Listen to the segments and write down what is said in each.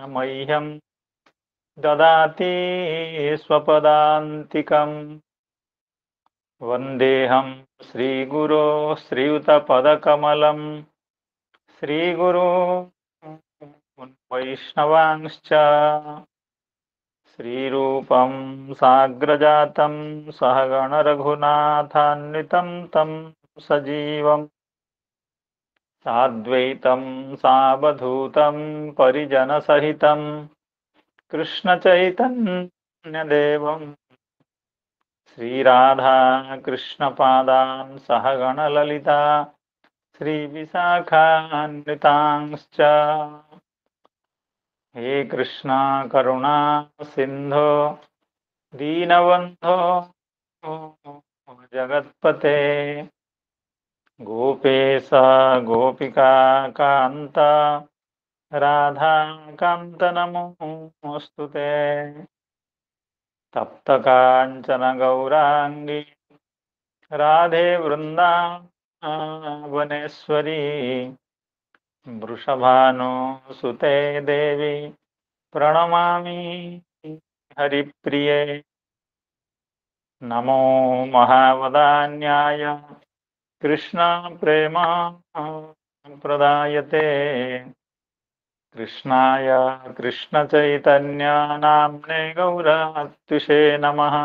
मह्यं ददाति स्वपदान्तिकम्। वन्देऽहं श्रीगुरो श्रीयुतपदकमलं श्रीगुरो वैष्णवांश्च श्रीरूपं साग्रजातं सहगणरघुनाथान्वितं तं सजीवम् साद्वैतं सावधूतं परिजनसहितं कृष्णचैतन्यदेवं श्रीराधा कृष्णपादान् सहगणललिता श्रीविशाखान्वितांश्च। हे कृष्णा करुणा सिंधो दीनबन्धो जगत्पते गोपेश गोपिका कान्त राधा कान्त नमोऽस्तु ते। तप्त कांचन गौरांगी राधे वृंदावनेश्वरी वृषभानुसुते देवी प्रणमामि हरिप्रिये। नमो महावदान्याय कृष्ण प्रेम प्रदायते कृष्णाय कृष्ण चैतन्य नाम्ने गौरत्विषे नमः।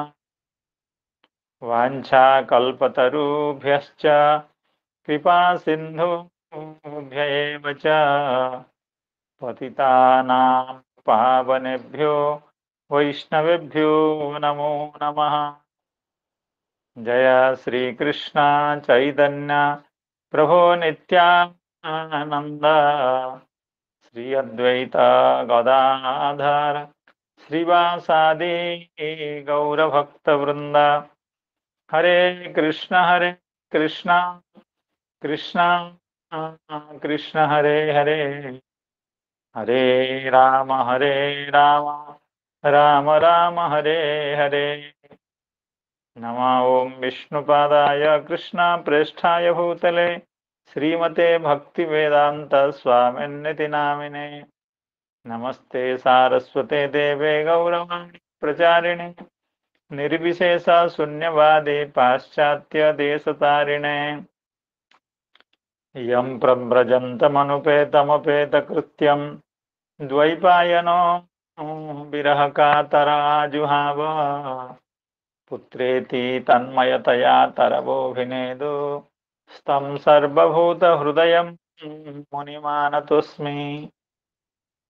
वाञ्छाकल्पतरुभ्यश्च कृपा सिन्धुभ्य एव च पतितानां पावनेभ्यो वैष्णवेभ्यो नमो नमः। जय श्री कृष्ण चैतन्य प्रभो नित्यानंद श्री अद्वैत गदाधर श्रीवासादि गौरभक्तवृंद। हरे कृष्ण कृष्ण कृष्ण हरे हरे हरे राम राम राम हरे हरे। नमः ओं विष्णुपादाय कृष्ण प्रेष्ठाय भूतले श्रीमते भक्तिवेदांत स्वामिन्निति नामिने। नमस्ते सारस्वते देवे गौरवाणी प्रचारिणे निर्विशेष शून्यवादी पाश्चात्य देशतारिणे। यं प्रव्रजन्तमनुपेतमपेतकृत्यं द्वैपायनो विरहकातराजुहाव पुत्रेति तन्मयतया तरवोऽभिनेदु स्तं सर्वभूतहृदयं मुनिमानतोऽस्मि।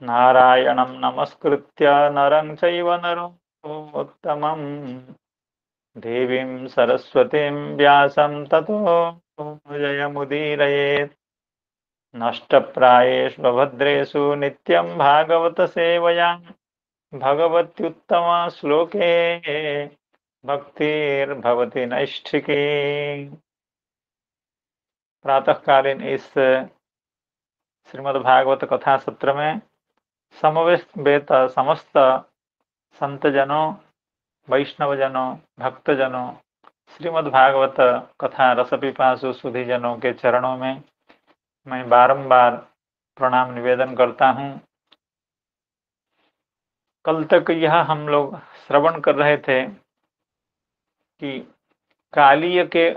नारायणं नमस्कृत्य नरं चैव नरोत्तमं देवीं सरस्वतीं व्यासं ततो जयमुदीरयेत्। नष्टप्रायेषु भद्रेषु नित्यं भागवत सेवया भगवत्युत्तम श्लोके भक्तिर्भवति नैष्ठिकी। प्रातःकालीन इस श्रीमद् भागवत कथा सत्र में समवेत समस्त संतजनों वैष्णवजनों भक्तजनों श्रीमद् भागवत कथा रसपिपासु सुधीजनों के चरणों में मैं बारंबार प्रणाम निवेदन करता हूँ। कल तक यह हम लोग श्रवण कर रहे थे कि कालीय के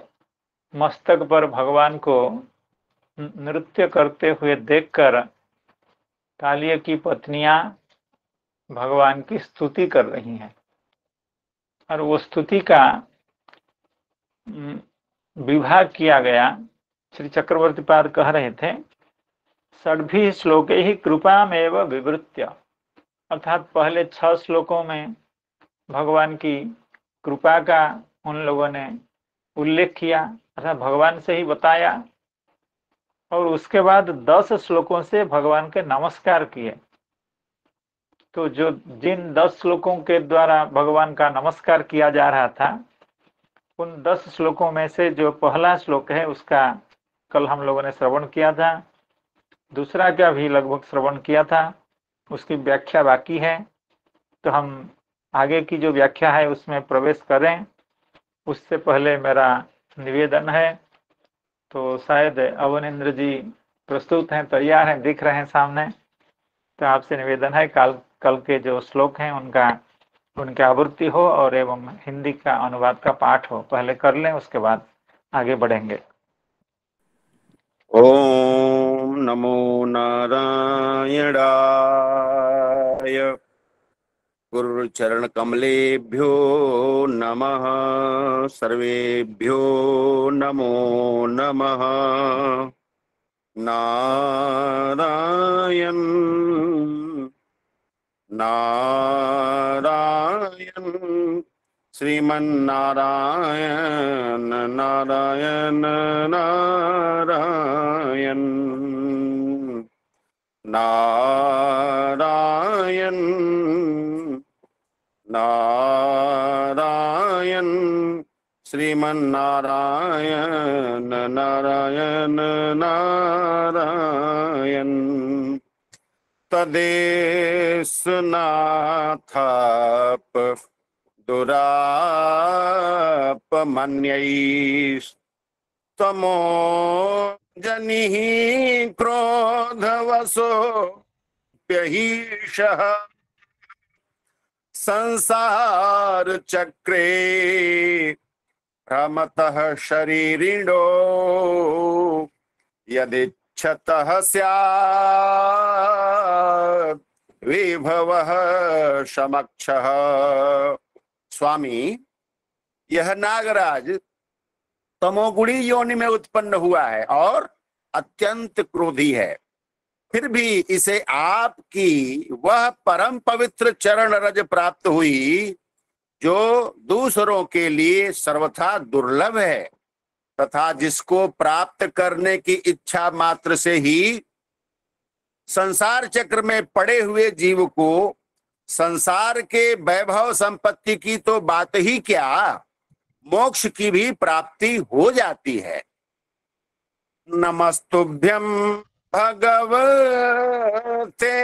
मस्तक पर भगवान को नृत्य करते हुए देखकर कालीय की पत्नियां भगवान की स्तुति कर रही हैं और वो स्तुति का विभाग किया गया। श्री चक्रवर्ती पाद कह रहे थे षड्भी श्लोके ही कृपामेव विवृत्य, अर्थात पहले 6 श्लोकों में भगवान की कृपा का उन लोगों ने उल्लेख किया अर्थात भगवान से ही बताया और उसके बाद 10 श्लोकों से भगवान के नमस्कार किए। तो जो जिन 10 श्लोकों के द्वारा भगवान का नमस्कार किया जा रहा था उन 10 श्लोकों में से जो पहला श्लोक है उसका कल हम लोगों ने श्रवण किया था, दूसरा का भी लगभग श्रवण किया था, उसकी व्याख्या बाकी है। तो हम आगे की जो व्याख्या है उसमें प्रवेश करें उससे पहले मेरा निवेदन है। तो शायद अवनिंद्र जी प्रस्तुत हैं, तैयार हैं, दिख रहे हैं सामने। तो आपसे निवेदन है कल कल के जो श्लोक हैं उनकी आवृत्ति हो और एवं हिंदी का अनुवाद का पाठ हो, पहले कर लें उसके बाद आगे बढ़ेंगे। ओम नमो नारायणाय। गुरुचरण कमलेभ्यो नमः। सर्वेभ्यो नमो नमः। नारायण नारायण श्रीमन्नारायण नारायण नारायण नारायण नारायण श्रीमन्नारायण नारायण नारायण तदेशनाथाप दुरापमन्यैस्तमो जनिः क्रोधवशो व्यहीशः संसार चक्रे भ्रमतः शरीरिणो यदिच्छतः स्यात् विभवः समक्षः। स्वामी, यह नागराज तमोगुणी योनि में उत्पन्न हुआ है और अत्यंत क्रोधी है, फिर भी इसे आपकी वह परम पवित्र चरण रज प्राप्त हुई जो दूसरों के लिए सर्वथा दुर्लभ है तथा जिसको प्राप्त करने की इच्छा मात्र से ही संसार चक्र में पड़े हुए जीव को संसार के वैभव संपत्ति की तो बात ही क्या, मोक्ष की भी प्राप्ति हो जाती है। नमस्तुभ्यं भगवते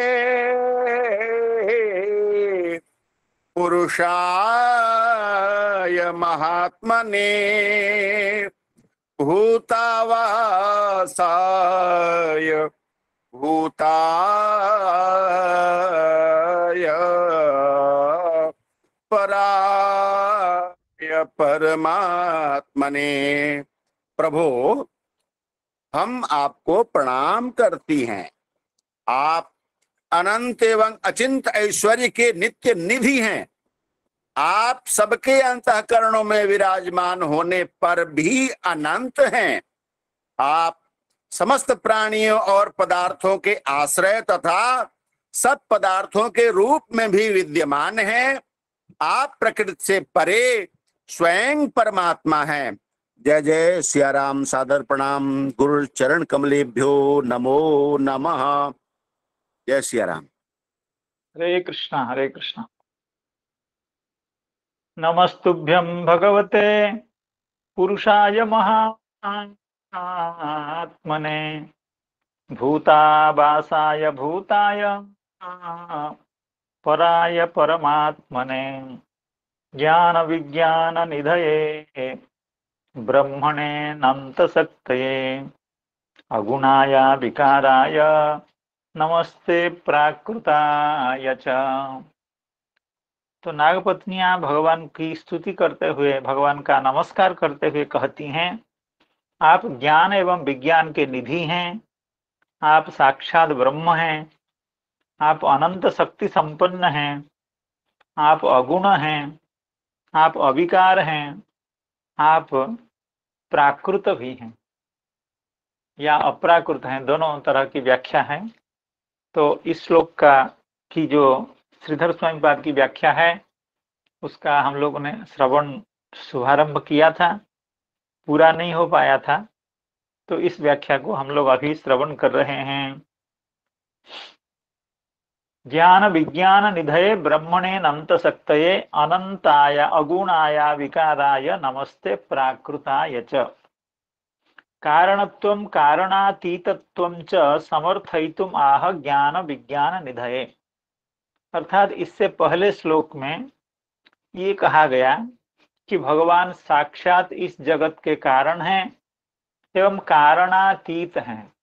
पुरुषाय महात्मने भूतावासाय भूताय पराय परमात्मने। प्रभो, हम आपको प्रणाम करती हैं। आप अनंत एवं अचिंत ऐश्वर्य के नित्य निधि हैं। आप सबके अंतःकरणों में विराजमान होने पर भी अनंत हैं। आप समस्त प्राणियों और पदार्थों के आश्रय तथा सब पदार्थों के रूप में भी विद्यमान हैं। आप प्रकृति से परे स्वयं परमात्मा हैं। जय जय सिया राम। सादर प्रणाम। गुरु चरण कमलेभ्यो नमो नमः। जय सिया राम। हरे कृष्णा हरे कृष्णा। नमस्तुभ्यं भगवते पुरुषाय महात्मने भूतावासाय भूताय पराय परमात्मने ज्ञान विज्ञान निधये ब्रह्मणे नंतशक्तये अगुणाय विकाराय नमस्ते प्राकृताय च। तो नागपत्नियां भगवान की स्तुति करते हुए, भगवान का नमस्कार करते हुए कहती हैं, आप ज्ञान एवं विज्ञान के निधि हैं, आप साक्षात ब्रह्म हैं, आप अनंत शक्ति संपन्न हैं, आप अगुण हैं, आप अविकार हैं, आप प्राकृत भी हैं या अप्राकृत हैं, दोनों तरह की व्याख्या है। तो इस श्लोक की जो श्रीधर स्वामीपाद की व्याख्या है उसका हम लोगों ने श्रवण शुभारंभ किया था, पूरा नहीं हो पाया था, तो इस व्याख्या को हम लोग अभी श्रवण कर रहे हैं। ज्ञान विज्ञान निधये ब्रह्मणे नंत शक्तये अनंताय अगुणाय विकाराय नमस्ते प्राकृताय च। कारणत्वं कारणातीतत्वं च समर्थयितुम आह ज्ञान विज्ञान निधये। अर्थात इससे पहले श्लोक में ये कहा गया कि भगवान साक्षात इस जगत के कारण हैं एवं कारणातीत हैं।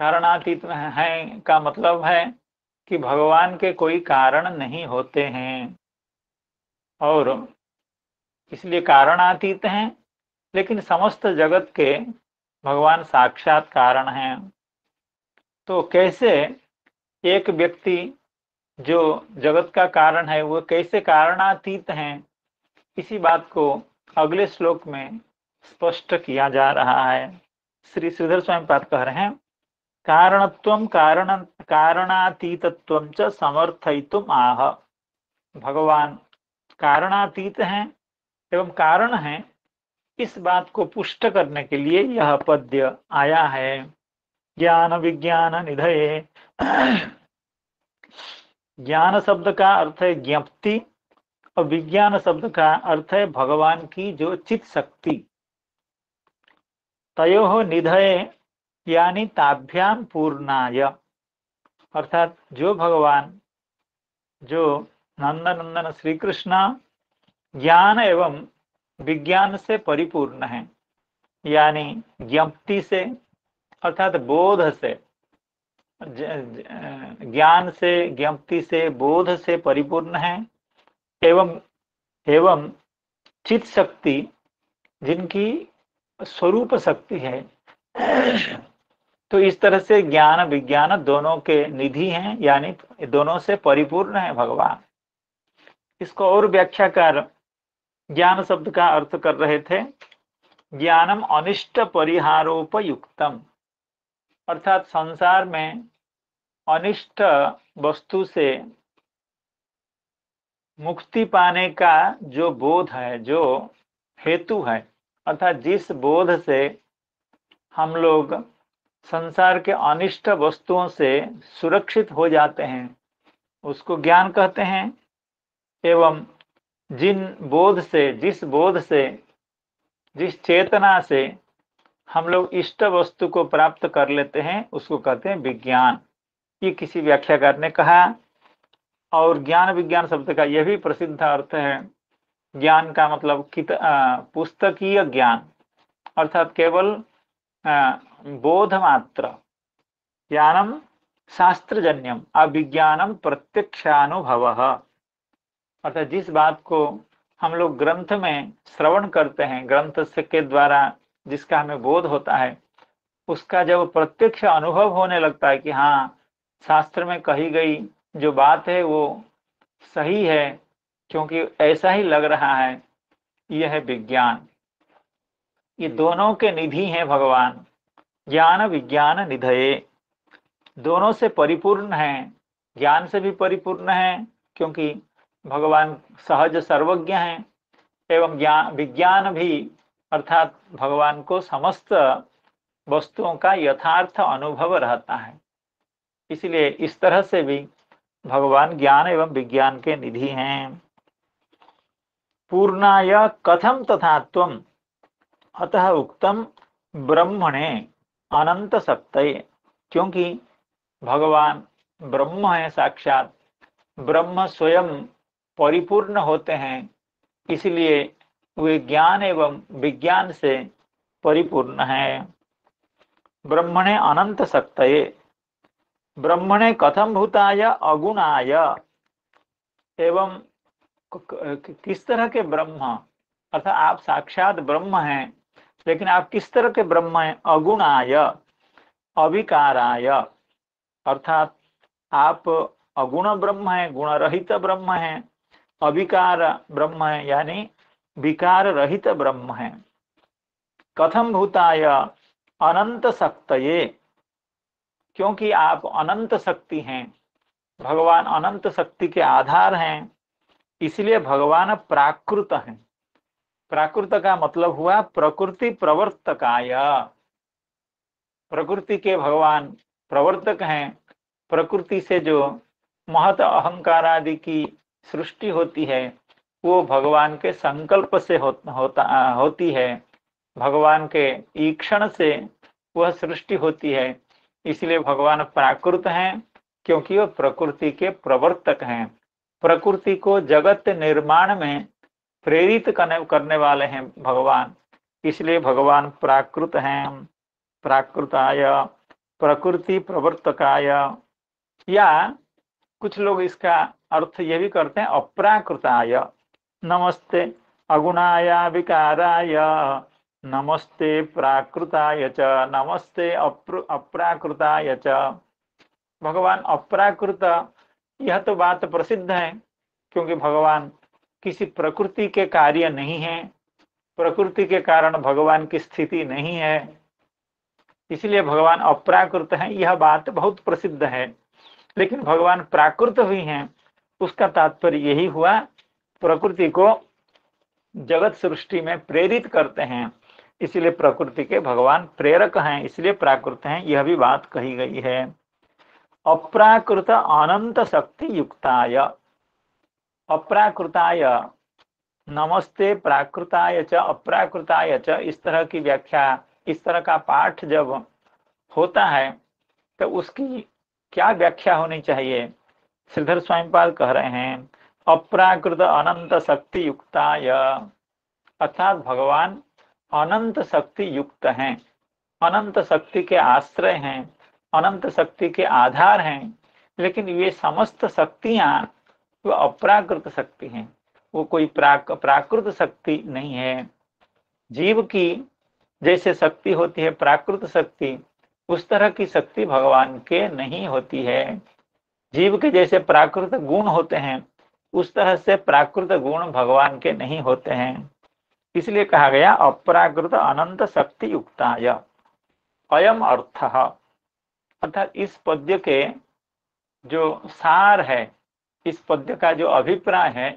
कारणातीत हैं का मतलब है कि भगवान के कोई कारण नहीं होते हैं और इसलिए कारणातीत हैं, लेकिन समस्त जगत के भगवान साक्षात कारण हैं। तो कैसे एक व्यक्ति जो जगत का कारण है वो कैसे कारणातीत हैं, इसी बात को अगले श्लोक में स्पष्ट किया जा रहा है। श्री श्रीधर स्वामी पाद कह रहे हैं, कारणत्वं कारणातीतत्वं च समर्थयितुम आह। भगवान कारणातीत हैं एवं कारण हैं, इस बात को पुष्ट करने के लिए यह पद्य आया है। ज्ञान विज्ञान निधये। ज्ञान शब्द का अर्थ है ज्ञप्ति और विज्ञान शब्द का अर्थ है भगवान की जो चित शक्ति। तयोः निधये यानी ताभ्याम पूर्णाय, अर्थात जो भगवान जो नंदनंदन श्री कृष्ण ज्ञान एवं विज्ञान से परिपूर्ण है, यानी ज्ञप्ति से अर्थात बोध से, ज्ञान से ज्ञप्ति से बोध से परिपूर्ण है, एवं एवं चित शक्ति जिनकी स्वरूप शक्ति है। तो इस तरह से ज्ञान विज्ञान दोनों के निधि हैं, यानी दोनों से परिपूर्ण है भगवान। इसको और व्याख्याकार ज्ञान शब्द का अर्थ कर रहे थे, ज्ञानम अनिष्ट परिहारोपयुक्तम, अर्थात संसार में अनिष्ट वस्तु से मुक्ति पाने का जो बोध है, जो हेतु है, अर्थात जिस बोध से हम लोग संसार के अनिष्ट वस्तुओं से सुरक्षित हो जाते हैं, उसको ज्ञान कहते हैं। एवं जिस बोध से जिस चेतना से हम लोग इष्ट वस्तु को प्राप्त कर लेते हैं, उसको कहते हैं विज्ञान। ये किसी व्याख्याकार ने कहा। और ज्ञान विज्ञान शब्द का यह भी प्रसिद्ध अर्थ है, ज्ञान का मतलब पुस्तकीय ज्ञान, अर्थात केवल बोध मात्र। ज्ञानम शास्त्रजन्यम अविज्ञानम प्रत्यक्षानुभव, अर्थात जिस बात को हम लोग ग्रंथ में श्रवण करते हैं, ग्रंथ से के द्वारा जिसका हमें बोध होता है, उसका जब प्रत्यक्ष अनुभव होने लगता है कि हाँ, शास्त्र में कही गई जो बात है वो सही है, क्योंकि ऐसा ही लग रहा है, यह है विज्ञान। ये दोनों के निधि हैं भगवान, ज्ञान विज्ञान निधये, दोनों से परिपूर्ण हैं। ज्ञान से भी परिपूर्ण है क्योंकि भगवान सहज सर्वज्ञ हैं, एवं विज्ञान भी अर्थात भगवान को समस्त वस्तुओं का यथार्थ अनुभव रहता है। इसलिए इस तरह से भी भगवान ज्ञान एवं विज्ञान के निधि हैं। पूर्णाय कथम तथात्वम अतः उक्तम ब्रह्मणे अनंत सत्तये, क्योंकि भगवान ब्रह्म है, साक्षात ब्रह्म स्वयं परिपूर्ण होते हैं, इसलिए वे ज्ञान एवं विज्ञान से परिपूर्ण है। ब्रह्मणे अनंत सत्तये, ब्रह्मणे कथम भूताय अगुणाय, एवं किस तरह के ब्रह्म, अर्थात आप साक्षात ब्रह्म हैं, लेकिन आप किस तरह के ब्रह्म हैं? अगुणाय अविकाराय, अर्थात आप अगुण ब्रह्म हैं, गुण रहित ब्रह्म हैं, अविकार ब्रह्म है, यानी विकार रहित ब्रह्म है। कथम भूताय अनंत शक्तये, क्योंकि आप अनंत शक्ति हैं, भगवान अनंत शक्ति के आधार हैं, इसलिए भगवान प्राकृत हैं। प्राकृत का मतलब हुआ प्रकृति प्रवर्तकाय, प्रकृति के भगवान प्रवर्तक हैं। प्रकृति से जो महत अहंकार आदि की सृष्टि होती है वो भगवान के संकल्प से होती है, भगवान के ईक्षण से वह सृष्टि होती है। इसलिए भगवान प्राकृत हैं क्योंकि वह प्रकृति के प्रवर्तक हैं, प्रकृति को जगत निर्माण में प्रेरित करने वाले हैं भगवान, इसलिए भगवान प्राकृत हैं। प्राकृताय प्रकृति प्रवर्तकाय, या कुछ लोग इसका अर्थ ये भी करते हैं अप्राकृताय, नमस्ते अगुणाय विकाराय, नमस्ते प्राकृताय च, नमस्ते अप्राकृताय च। भगवान अप्राकृत, यह तो बात प्रसिद्ध है, क्योंकि भगवान किसी प्रकृति के कार्य नहीं है, प्रकृति के कारण भगवान की स्थिति नहीं है, इसलिए भगवान अप्राकृत हैं, यह बात बहुत प्रसिद्ध है। लेकिन भगवान प्राकृत भी हैं, उसका तात्पर्य यही हुआ प्रकृति को जगत सृष्टि में प्रेरित करते हैं, इसलिए प्रकृति के भगवान प्रेरक हैं, इसलिए प्राकृत हैं, यह भी बात कही गई है। अप्राकृत अनंत शक्ति युक्ताय, अप्राकृताय नमस्ते प्राकृताय च अप्राकृताय च, इस तरह की व्याख्या, इस तरह का पाठ जब होता है तो उसकी क्या व्याख्या होनी चाहिए? श्रीधर स्वामीपाद कह रहे हैं अप्राकृत अनंत शक्ति युक्ताय, अर्थात भगवान अनंत शक्ति युक्त हैं, अनंत शक्ति के आश्रय हैं, अनंत शक्ति के आधार हैं, लेकिन ये समस्त शक्तियां वो अप्राकृत शक्ति हैं, वो कोई प्राकृत शक्ति नहीं है। जीव की जैसे शक्ति होती है प्राकृत शक्ति, उस तरह की शक्ति भगवान के नहीं होती है। जीव के जैसे प्राकृत गुण होते हैं, उस तरह से प्राकृत गुण भगवान के नहीं होते हैं, इसलिए कहा गया अप्राकृत अनंत शक्ति युक्ताय। अयम अर्थ, अर्थात इस पद्य के जो सार है, इस पद्य का जो अभिप्राय है,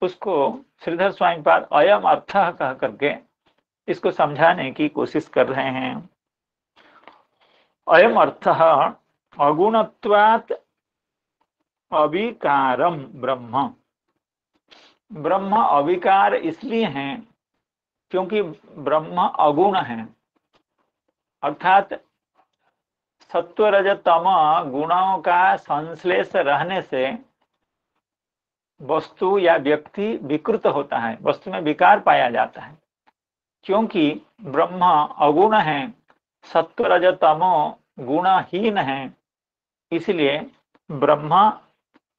उसको श्रीधर स्वामीपाद अयम अर्थ कह करके इसको समझाने की कोशिश कर रहे हैं। अयम अर्थ अगुणत्वात् अविकारम ब्रह्म, ब्रह्म अविकार इसलिए हैं क्योंकि ब्रह्म अगुण है, अर्थात सत्व रज तम गुणों का संश्लेष रहने से वस्तु या व्यक्ति विकृत होता है, वस्तु में विकार पाया जाता है। क्योंकि ब्रह्म अगुण है, सत्व रज तमो गुणहीन है, इसलिए ब्रह्म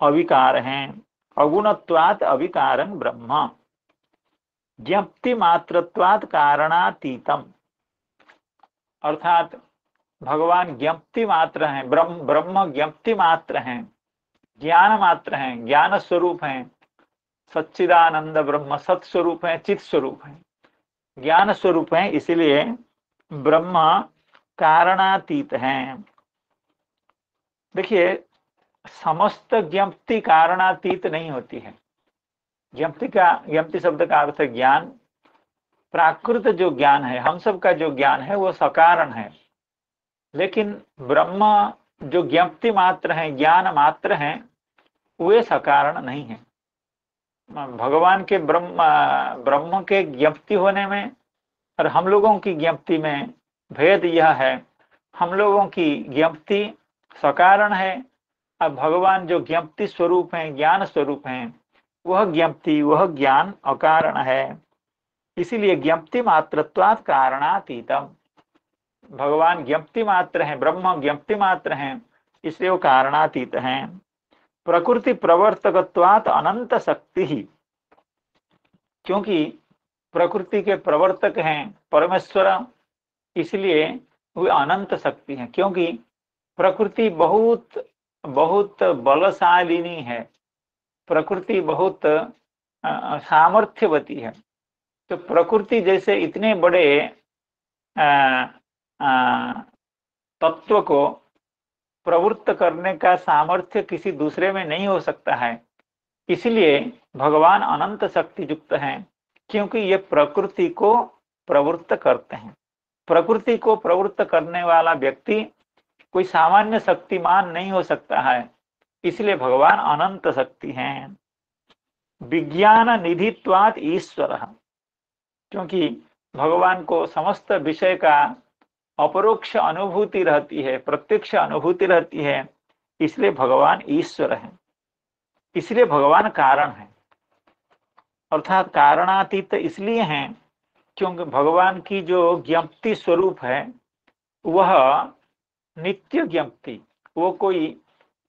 अविकार हैं। अगुणत्वात् अविकारं ब्रह्म, ज्ञप्ति मात्रत्वात् कारणातीतम, अर्थात भगवान ज्ञप्ति मात्र हैं, ब्रह्म ज्ञप्ति मात्र हैं, ज्ञान मात्र हैं, ज्ञान स्वरूप हैं, सच्चिदानंद ब्रह्म सत स्वरूप है, चित स्वरूप है, ज्ञान स्वरूप है, इसलिए ब्रह्म कारणातीत हैं। देखिए, समस्त ज्ञप्ति कारणातीत नहीं होती है। ज्ञप्ति शब्द का अर्थ है ज्ञान। प्राकृत जो ज्ञान है, हम सब का जो ज्ञान है, वो सकारण है, लेकिन ब्रह्म जो ज्ञप्ति मात्र है, ज्ञान मात्र हैं, वे सकारण नहीं है। भगवान के ब्रह्म के ज्ञप्ति होने में और हम लोगों की ज्ञप्ति में भेद यह है, हम लोगों की ज्ञप्ति सकारण है, अब भगवान जो ज्ञप्ति स्वरूप हैं, ज्ञान स्वरूप हैं, वह ज्ञप्ति, वह ज्ञान अकारण है। इसीलिए ज्ञप्ति मात्रत्वात् कारणातीतम, भगवान ज्ञप्ति मात्र हैं, ब्रह्म ज्ञप्ति मात्र हैं, इसलिए वो कारणातीत हैं। प्रकृति प्रवर्तकत्वात् अनंत शक्ति ही, क्योंकि प्रकृति के प्रवर्तक हैं परमेश्वर, इसलिए वे अनंत शक्ति हैं। क्योंकि प्रकृति बहुत बहुत बलशालिनी है, प्रकृति बहुत सामर्थ्यवती है। तो प्रकृति जैसे इतने बड़े तत्व को प्रवृत्त करने का सामर्थ्य किसी दूसरे में नहीं हो सकता है, इसलिए भगवान अनंत शक्ति युक्त हैं, क्योंकि ये प्रकृति को प्रवृत्त करते हैं। प्रकृति को प्रवृत्त करने वाला व्यक्ति कोई सामान्य शक्तिमान नहीं हो सकता है, इसलिए भगवान अनंत शक्ति हैं। विज्ञान निधित्वात् ईश्वर, क्योंकि भगवान को समस्त विषय का अपरोक्ष अनुभूति रहती है, प्रत्यक्ष अनुभूति रहती है, इसलिए भगवान ईश्वर है, इसलिए भगवान कारण है। अर्थात कारणातीत इसलिए हैं क्योंकि भगवान की जो ज्ञप्ति स्वरूप है वह नित्य ज्ञप्ति, वो कोई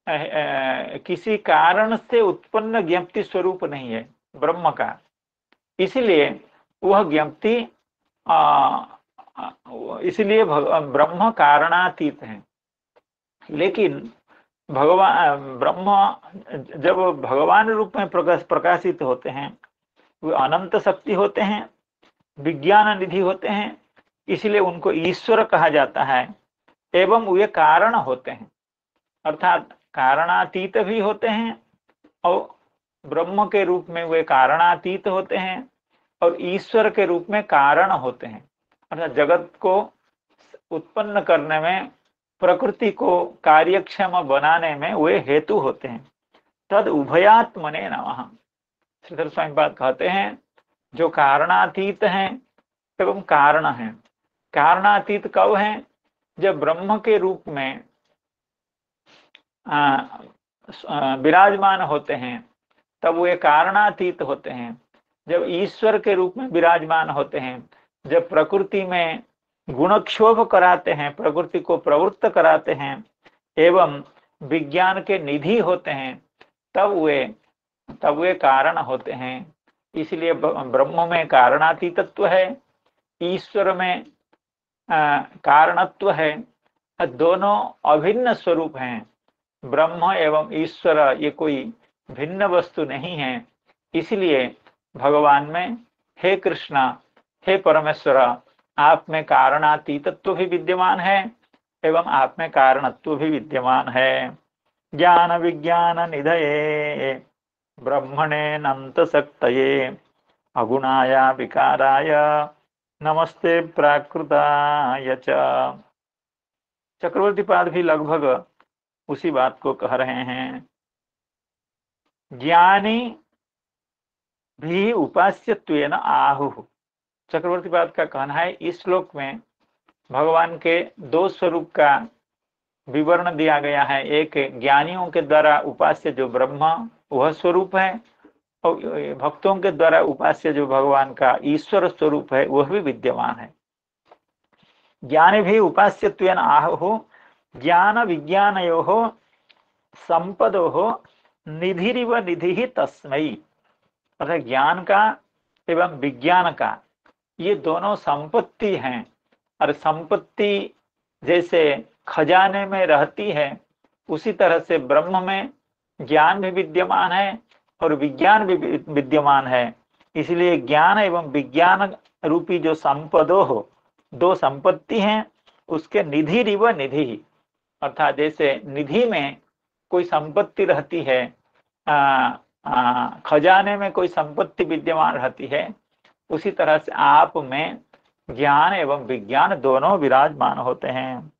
किसी कारण से उत्पन्न ज्ञप्ति स्वरूप नहीं है ब्रह्म का, इसलिए वह ज्ञप्ति इसलिए ब्रह्म कारणातीत है। लेकिन भगवान ब्रह्म जब भगवान रूप में प्रकाशित होते हैं, वे अनंत शक्ति होते हैं, विज्ञान निधि होते हैं, इसलिए उनको ईश्वर कहा जाता है। एवं वे कारण होते हैं, अर्थात कारणातीत भी होते हैं, और ब्रह्म के रूप में वे कारणातीत होते हैं और ईश्वर के रूप में कारण होते हैं। अर्थात जगत को उत्पन्न करने में, प्रकृति को कार्यक्षम बनाने में वे हेतु होते हैं। तद उभयात्मने नमः। श्रीधर स्वामी बात कहते हैं, जो कारणातीत हैं एवं कारण हैं। कारणातीत कब हैं? जब ब्रह्म के रूप में विराजमान होते हैं तब वे कारणातीत होते हैं। जब ईश्वर के रूप में विराजमान होते हैं, जब प्रकृति में गुणक्षोभ कराते हैं, प्रकृति को प्रवृत्त कराते हैं एवं विज्ञान के निधि होते हैं, तब वे कारण होते हैं। इसलिए ब्रह्म में कारणातीतत्व है, ईश्वर में कारणत्व है। दोनों अभिन्न स्वरूप हैं। ब्रह्म एवं ईश्वर ये कोई भिन्न वस्तु नहीं है। इसलिए भगवान में, हे कृष्णा, हे परमेश्वर, आप में कारणातीतत्व भी विद्यमान है एवं आप में कारणत्व भी विद्यमान है। ज्ञान विज्ञान निधये ब्रह्मणे नंत शक्तये अगुणाय विकाराय नमस्ते प्राकृताय च। चक्रवर्ती पाद भी लगभग उसी बात को कह रहे हैं। ज्ञानी भी उपास्यत्वेन आहुः। चक्रवर्ती पाद का कहना है, इस श्लोक में भगवान के दो स्वरूप का विवरण दिया गया है। एक ज्ञानियों के द्वारा उपास्य जो ब्रह्म वह स्वरूप है, और भक्तों के द्वारा उपास्य जो भगवान का ईश्वर स्वरूप है वह भी विद्यमान है। ज्ञानी भी उपास्यत्वेन आहुः ज्ञान विज्ञानयोः संपदोः निधिरिव निधि तस्मै। अर्थात ज्ञान का एवं विज्ञान का ये दोनों संपत्ति हैं। और संपत्ति जैसे खजाने में रहती है, उसी तरह से ब्रह्म में ज्ञान भी विद्यमान है और विज्ञान भी विद्यमान है। इसलिए ज्ञान एवं विज्ञान रूपी जो संपदो हो, दो संपत्ति हैं, उसके निधि रिव निधि, अर्थात जैसे निधि में कोई संपत्ति रहती है, खजाने में कोई संपत्ति विद्यमान रहती है, उसी तरह से आप में ज्ञान एवं विज्ञान दोनों विराजमान होते हैं।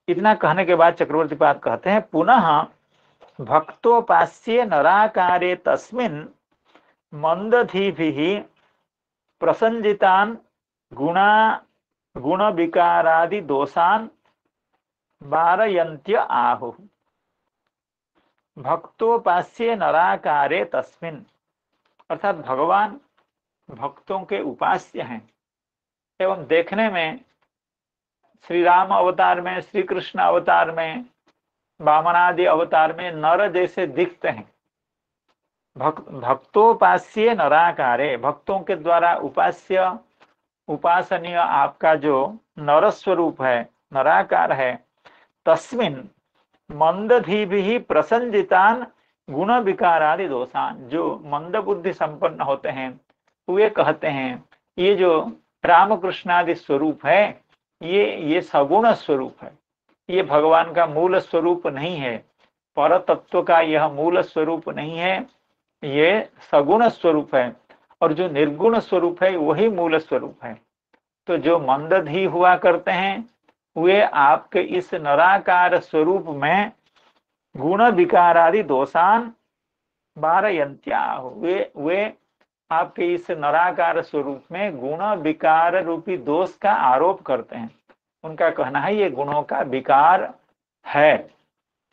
इतना कहने के बाद चक्रवर्ती पाद कहते हैं, पुनः भक्तोपास्ये नराकारे तस्मिन् मंदधीभिः प्रसंजितान् गुण विकारादि दोषान् वारयन्त्य आहुः। भक्तोपास्ये नराकारे तस्मिन्, अर्थात भगवान भक्तों के उपास्य हैं एवं देखने में श्री राम अवतार में, श्री कृष्ण अवतार में, वामनादि अवतार में नर जैसे दिखते हैं। भक्तोपास्ये नराकारे, भक्तों के द्वारा उपास्य उपासनीय आपका जो नर स्वरूप है, नराकार है, तस्मिन् मंदधीभिः प्रसंजितान गुण विकारादि दोषान, जो मंद बुद्धि संपन्न होते हैं वे कहते हैं ये जो रामकृष्णादि स्वरूप है ये सगुण स्वरूप है, ये भगवान का मूल स्वरूप नहीं है, पर तत्व का यह मूल स्वरूप नहीं है, ये सगुण स्वरूप है, और जो निर्गुण स्वरूप है वही मूल स्वरूप है। तो जो मंदधी हुआ करते हैं वे आपके इस नराकार स्वरूप में गुण विकारादि दोषान वारयन्त्याः, वे आपके इस नराकार स्वरूप में गुण विकार रूपी दोष का आरोप करते हैं। उनका कहना है ये गुणों का विकार है।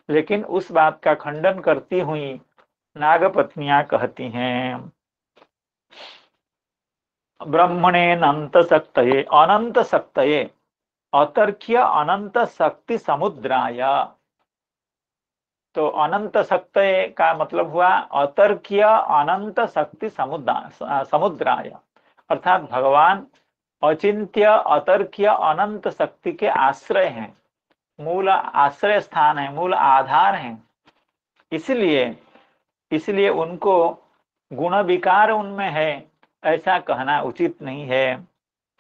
लेकिन उस बात का खंडन करती हुई नागपत्नियां कहती हैं, ब्रह्मणे अनंत शक्तये, अनंत शक्तये अतर्क्य अनंत शक्ति समुद्राय। तो अनंत शक्ति का मतलब हुआ अतर्क्य अनंत शक्ति समुद्राय, अर्थात भगवान अचिंत्य अतर्क्य अनंत शक्ति के आश्रय हैं, मूल आश्रय स्थान है, मूल आधार हैं। इसलिए उनको गुण विकार उनमें है ऐसा कहना उचित नहीं है।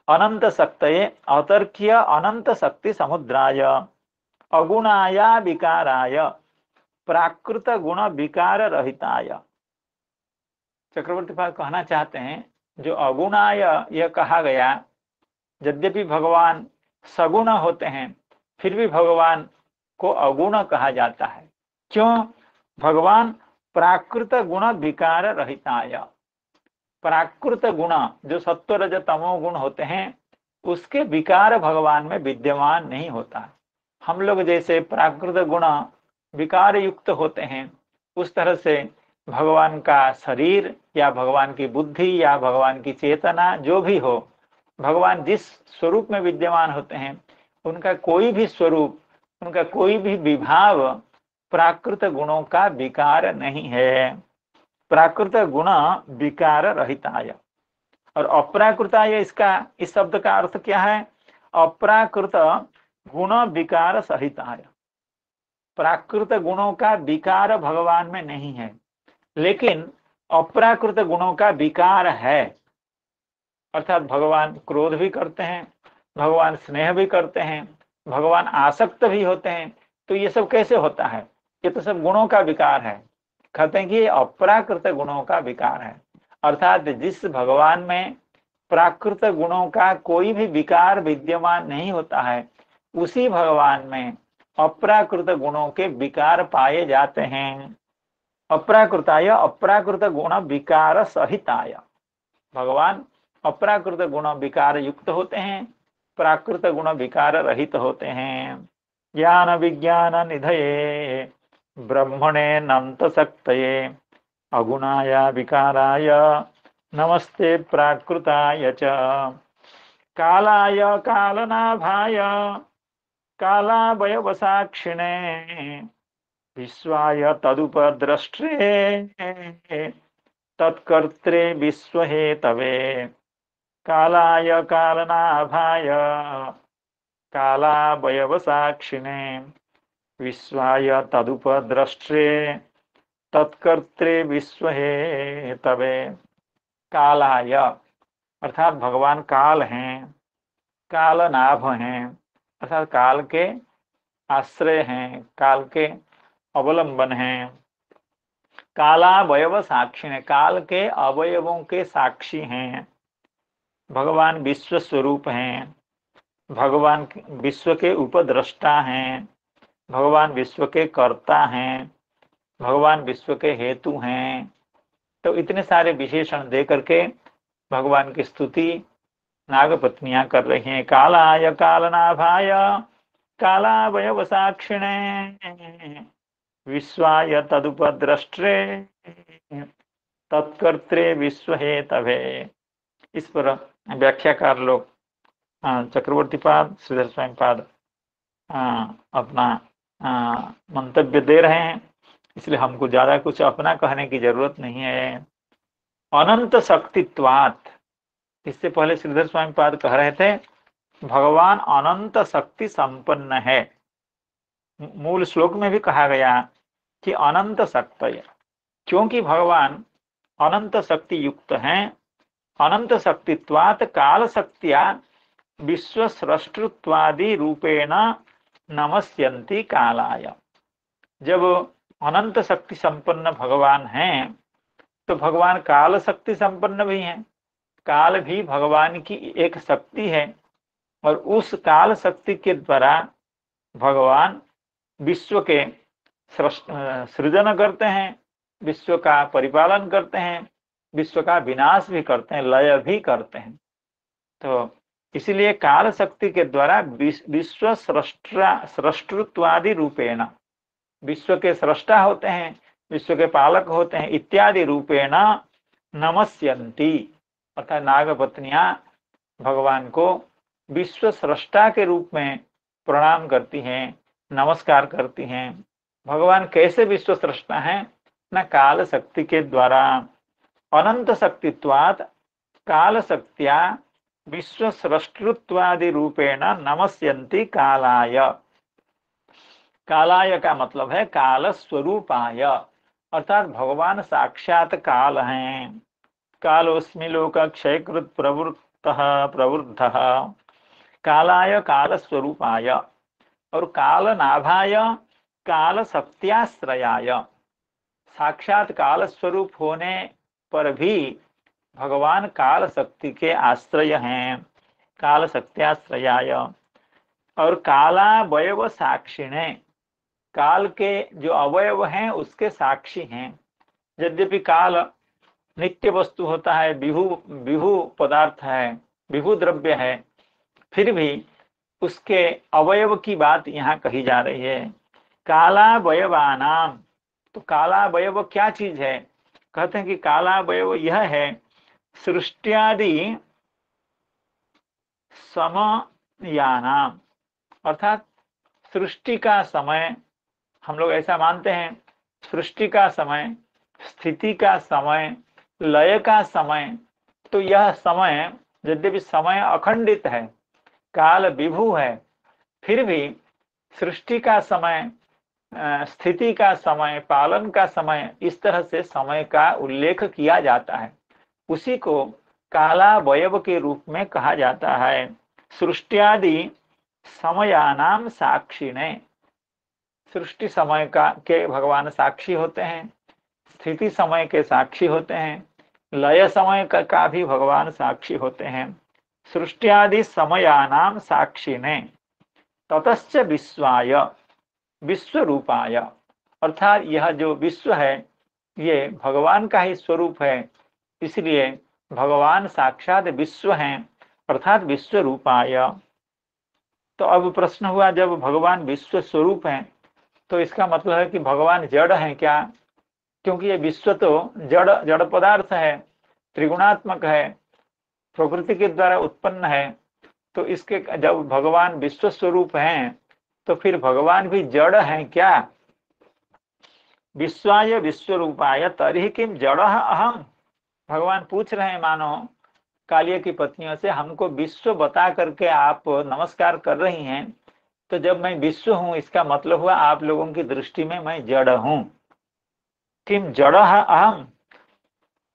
अनंत शक्ति अतर्क्य अनंत शक्ति समुद्राय अगुणाया विकाराय प्राकृत गुण विकार रहिताय। चक्रवर्ती पाद कहना चाहते हैं जो अगुणाय यह कहा गया, यद्यपि भगवान सगुण होते हैं फिर भी भगवान को अगुण कहा जाता है। क्यों? भगवान प्राकृत गुण विकार रहिताय, प्राकृत गुण जो सत्व रज तमो गुण होते हैं उसके विकार भगवान में विद्यमान नहीं होता। हम लोग जैसे प्राकृत गुण विकार युक्त होते हैं उस तरह से भगवान का शरीर या भगवान की बुद्धि या भगवान की चेतना जो भी हो, भगवान जिस स्वरूप में विद्यमान होते हैं उनका कोई भी स्वरूप, उनका कोई भी विभाव प्राकृत गुणों का विकार नहीं है। प्राकृत गुण विकार रहिताय। और अप्राकृताय, इस शब्द का अर्थ क्या है? अप्राकृत गुण विकार सहिताय। प्राकृत गुणों का विकार भगवान में नहीं है, लेकिन अप्राकृत गुणों का विकार है। अर्थात भगवान क्रोध भी करते हैं, भगवान स्नेह भी करते हैं, भगवान आसक्त भी होते हैं। तो ये सब कैसे होता है? ये तो सब गुणों का विकार है। कहते हैं कि ये अप्राकृत गुणों का विकार है। अर्थात जिस भगवान में प्राकृत गुणों का कोई भी विकार विद्यमान नहीं होता है उसी भगवान में अप्राकृत गुणों के विकार पाए जाते हैं। अप्राकृताय अप्राकृत गुण विकार सहिताय। भगवान अप्राकृत गुण विकार युक्त होते हैं, प्राकृत गुण विकार रहित होते हैं। ज्ञान विज्ञान निधये ब्रह्मणे नंत शक्तये अगुणाय विकाराय नमस्ते प्राकृताय च कालाय कालनाभाय कालावयवसाक्षिणे विश्वाय तदुपद्रष्ट्रे तत्कर्त्रे विश्वहेतवे कालाय कालनाभाय कालावयवसाक्षिणे विश्वाय तदुपद्रष्ट्रे तत्कर्त्रे विश्वहेतवे। कालाय अर्थात भगवान काल हैं, कालनाभ हैं, अर्थात काल के आश्रय हैं, काल के अवलंबन हैं। कालावयव साक्षी हैं, काल के अवयवों के साक्षी हैं। भगवान विश्व स्वरूप हैं, भगवान विश्व के उपद्रष्टा हैं, भगवान विश्व के कर्ता हैं, भगवान विश्व के हेतु हैं। तो इतने सारे विशेषण दे करके भगवान की स्तुति नागपत्नियां कर रही हैं। कालाय कालनाभाय कालावयव साक्षिणे विश्वाय तदुपद्रष्ट्रे तत्कर्त्रे विश्वहेतवे। इस पर व्याख्याकार लोग चक्रवर्ती पाद, श्रीधर स्वामी पाद अपना मंतव्य दे रहे हैं, इसलिए हमको ज्यादा कुछ अपना कहने की जरूरत नहीं है। अनंत शक्तित्वात्, इससे पहले श्रीधर स्वामी पाद कह रहे थे भगवान अनंत शक्ति संपन्न है। मूल श्लोक में भी कहा गया कि अनंत शक्ति, क्योंकि भगवान अनंत शक्ति युक्त हैं। अनंत शक्तित्वात् काल शक्तिया विश्व सृष्टृत्वादि रूपेण नमस्यन्ति कालाय। जब अनंत शक्ति संपन्न भगवान हैं तो भगवान काल शक्ति संपन्न भी हैं। काल भी भगवान की एक शक्ति है और उस काल शक्ति के द्वारा भगवान विश्व के सृजन करते हैं, विश्व का परिपालन करते हैं, विश्व का विनाश भी करते हैं, लय भी करते हैं। तो इसलिए काल शक्ति के द्वारा विश्व सृष्टृत्वादि रूपेण, विश्व के सृष्टा होते हैं, विश्व के पालक होते हैं, इत्यादि रूपेण नमस्यन्ति, अर्थात नागपत्नियां भगवान को विश्व सृष्टा के रूप में प्रणाम करती हैं, नमस्कार करती हैं। भगवान कैसे विश्व सृष्टा है? न काल शक्ति के द्वारा, अनंत शक्तित्वात् काल शक्तिया विश्व सृष्टृत्वादि रूपेण नमस्यन्ति कालाय। कालाय का मतलब है काल स्वरूपाय, अर्थात भगवान साक्षात काल हैं। कालोस्मि लोक क्षयकृत प्रवृद्ध कालाय काल स्वरूपाय, और काल नाभाय काल शक्त्याश्रयाय। साक्षात काल स्वरूप होने पर भी भगवान काल शक्ति के आश्रय हैं, काल शक्त्याश्रयाय। और कालावयव साक्षिणे, काल के जो अवयव हैं उसके साक्षी हैं। यद्यपि काल नित्य वस्तु होता है, विभु विभु पदार्थ है, विभु द्रव्य है, फिर भी उसके अवयव की बात यहाँ कही जा रही है। कालावयवानाम, तो कालावयव क्या चीज है? कहते हैं कि कालावयव यह है सृष्टियादि समयानाम, अर्थात सृष्टि का समय, हम लोग ऐसा मानते हैं, सृष्टि का समय, स्थिति का समय, लय का समय। तो यह समय, यद्यपि समय अखंडित है, काल विभु है, फिर भी सृष्टि का समय, स्थिति का समय, पालन का समय, इस तरह से समय का उल्लेख किया जाता है। उसी को कालावयव के रूप में कहा जाता है। सृष्टियादि समयानाम साक्षिणे, सृष्टि समय का के भगवान साक्षी होते हैं, स्थिति समय के साक्षी होते हैं, लय समय का भी भगवान साक्षी होते हैं। सृष्टियादि समयानाम साक्षिणे ततश्च विश्वाय विश्व रूपाय, अर्थात यह जो विश्व है ये भगवान का ही स्वरूप है, इसलिए भगवान साक्षात विश्व हैं, अर्थात विश्व रूपाय। तो अब प्रश्न हुआ, जब भगवान विश्व स्वरूप हैं तो इसका मतलब है कि भगवान जड़ हैं क्या? क्योंकि ये विश्व तो जड़ जड़ पदार्थ है, त्रिगुणात्मक है, प्रकृति के द्वारा उत्पन्न है। तो इसके जब भगवान विश्व स्वरूप हैं तो फिर भगवान भी जड़ हैं क्या? विश्वाय विश्व रूपाय तर्हि किम जड़ अहम, भगवान पूछ रहे हैं मानो कालिया की पत्नियों से, हमको विश्व बता करके आप नमस्कार कर रही हैं, तो जब मैं विश्व हूं इसका मतलब हुआ आप लोगों की दृष्टि में मैं जड़ हूं। किम जड़ अहम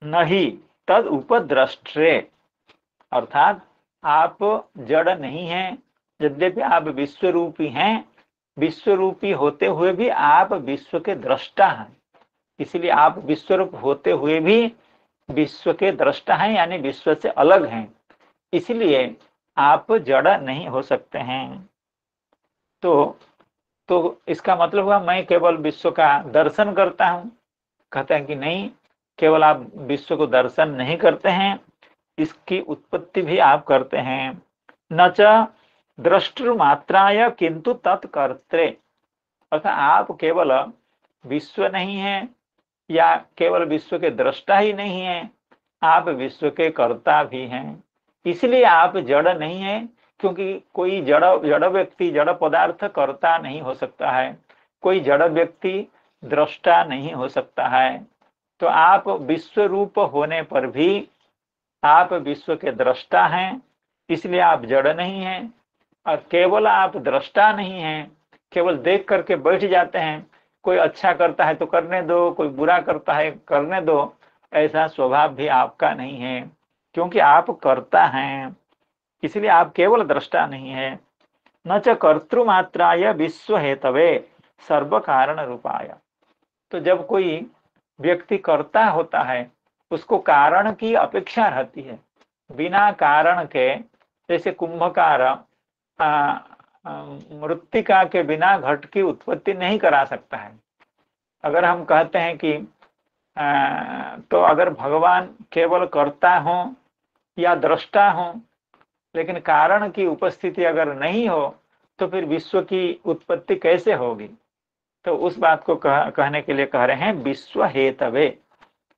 नहीं तद उपद्रष्टे, अर्थात आप जड़ नहीं हैं, यद्यपि आप विश्व रूपी हैं, विश्व रूपी होते हुए भी आप विश्व के दृष्टा हैं। इसलिए आप विश्वरूप होते हुए भी विश्व के दृष्टा हैं, यानी विश्व से अलग हैं, इसलिए आप जड़ नहीं हो सकते हैं। तो इसका मतलब हुआ मैं केवल विश्व का दर्शन करता हूं। कहते हैं कि नहीं, केवल आप विश्व को दर्शन नहीं करते हैं, इसकी उत्पत्ति भी आप करते हैं। न च द्रष्टृमात्राय किंतु तत्कर्त्रे, अर्थात आप केवल विश्व नहीं है या केवल विश्व के दृष्टा ही नहीं है, आप विश्व के कर्ता भी हैं। इसलिए आप जड़ नहीं है, क्योंकि कोई जड़ व्यक्ति, जड़ पदार्थ कर्ता नहीं हो सकता है, कोई जड़ व्यक्ति दृष्टा नहीं हो सकता है। तो आप विश्व रूप होने पर भी आप विश्व के दृष्टा हैं, इसलिए आप जड़ नहीं हैं। और केवल आप दृष्टा नहीं हैं, केवल देख करके बैठ जाते हैं, कोई अच्छा करता है तो करने दो, कोई बुरा करता है करने दो, ऐसा स्वभाव भी आपका नहीं है, क्योंकि आप कर्ता हैं, इसलिए आप केवल दृष्टा नहीं है। न च कर्तृमात्राय विश्व हेतवे सर्व कारण रूपाय, तो जब कोई व्यक्ति कर्ता होता है उसको कारण की अपेक्षा रहती है। बिना कारण के, जैसे कुंभकार मृत्तिका के बिना घट की उत्पत्ति नहीं करा सकता है। अगर हम कहते हैं कि तो अगर भगवान केवल कर्ता हो या दृष्टा हो, लेकिन कारण की उपस्थिति अगर नहीं हो तो फिर विश्व की उत्पत्ति कैसे होगी? तो उस बात को कहने के लिए कह रहे हैं विश्व हेतवे,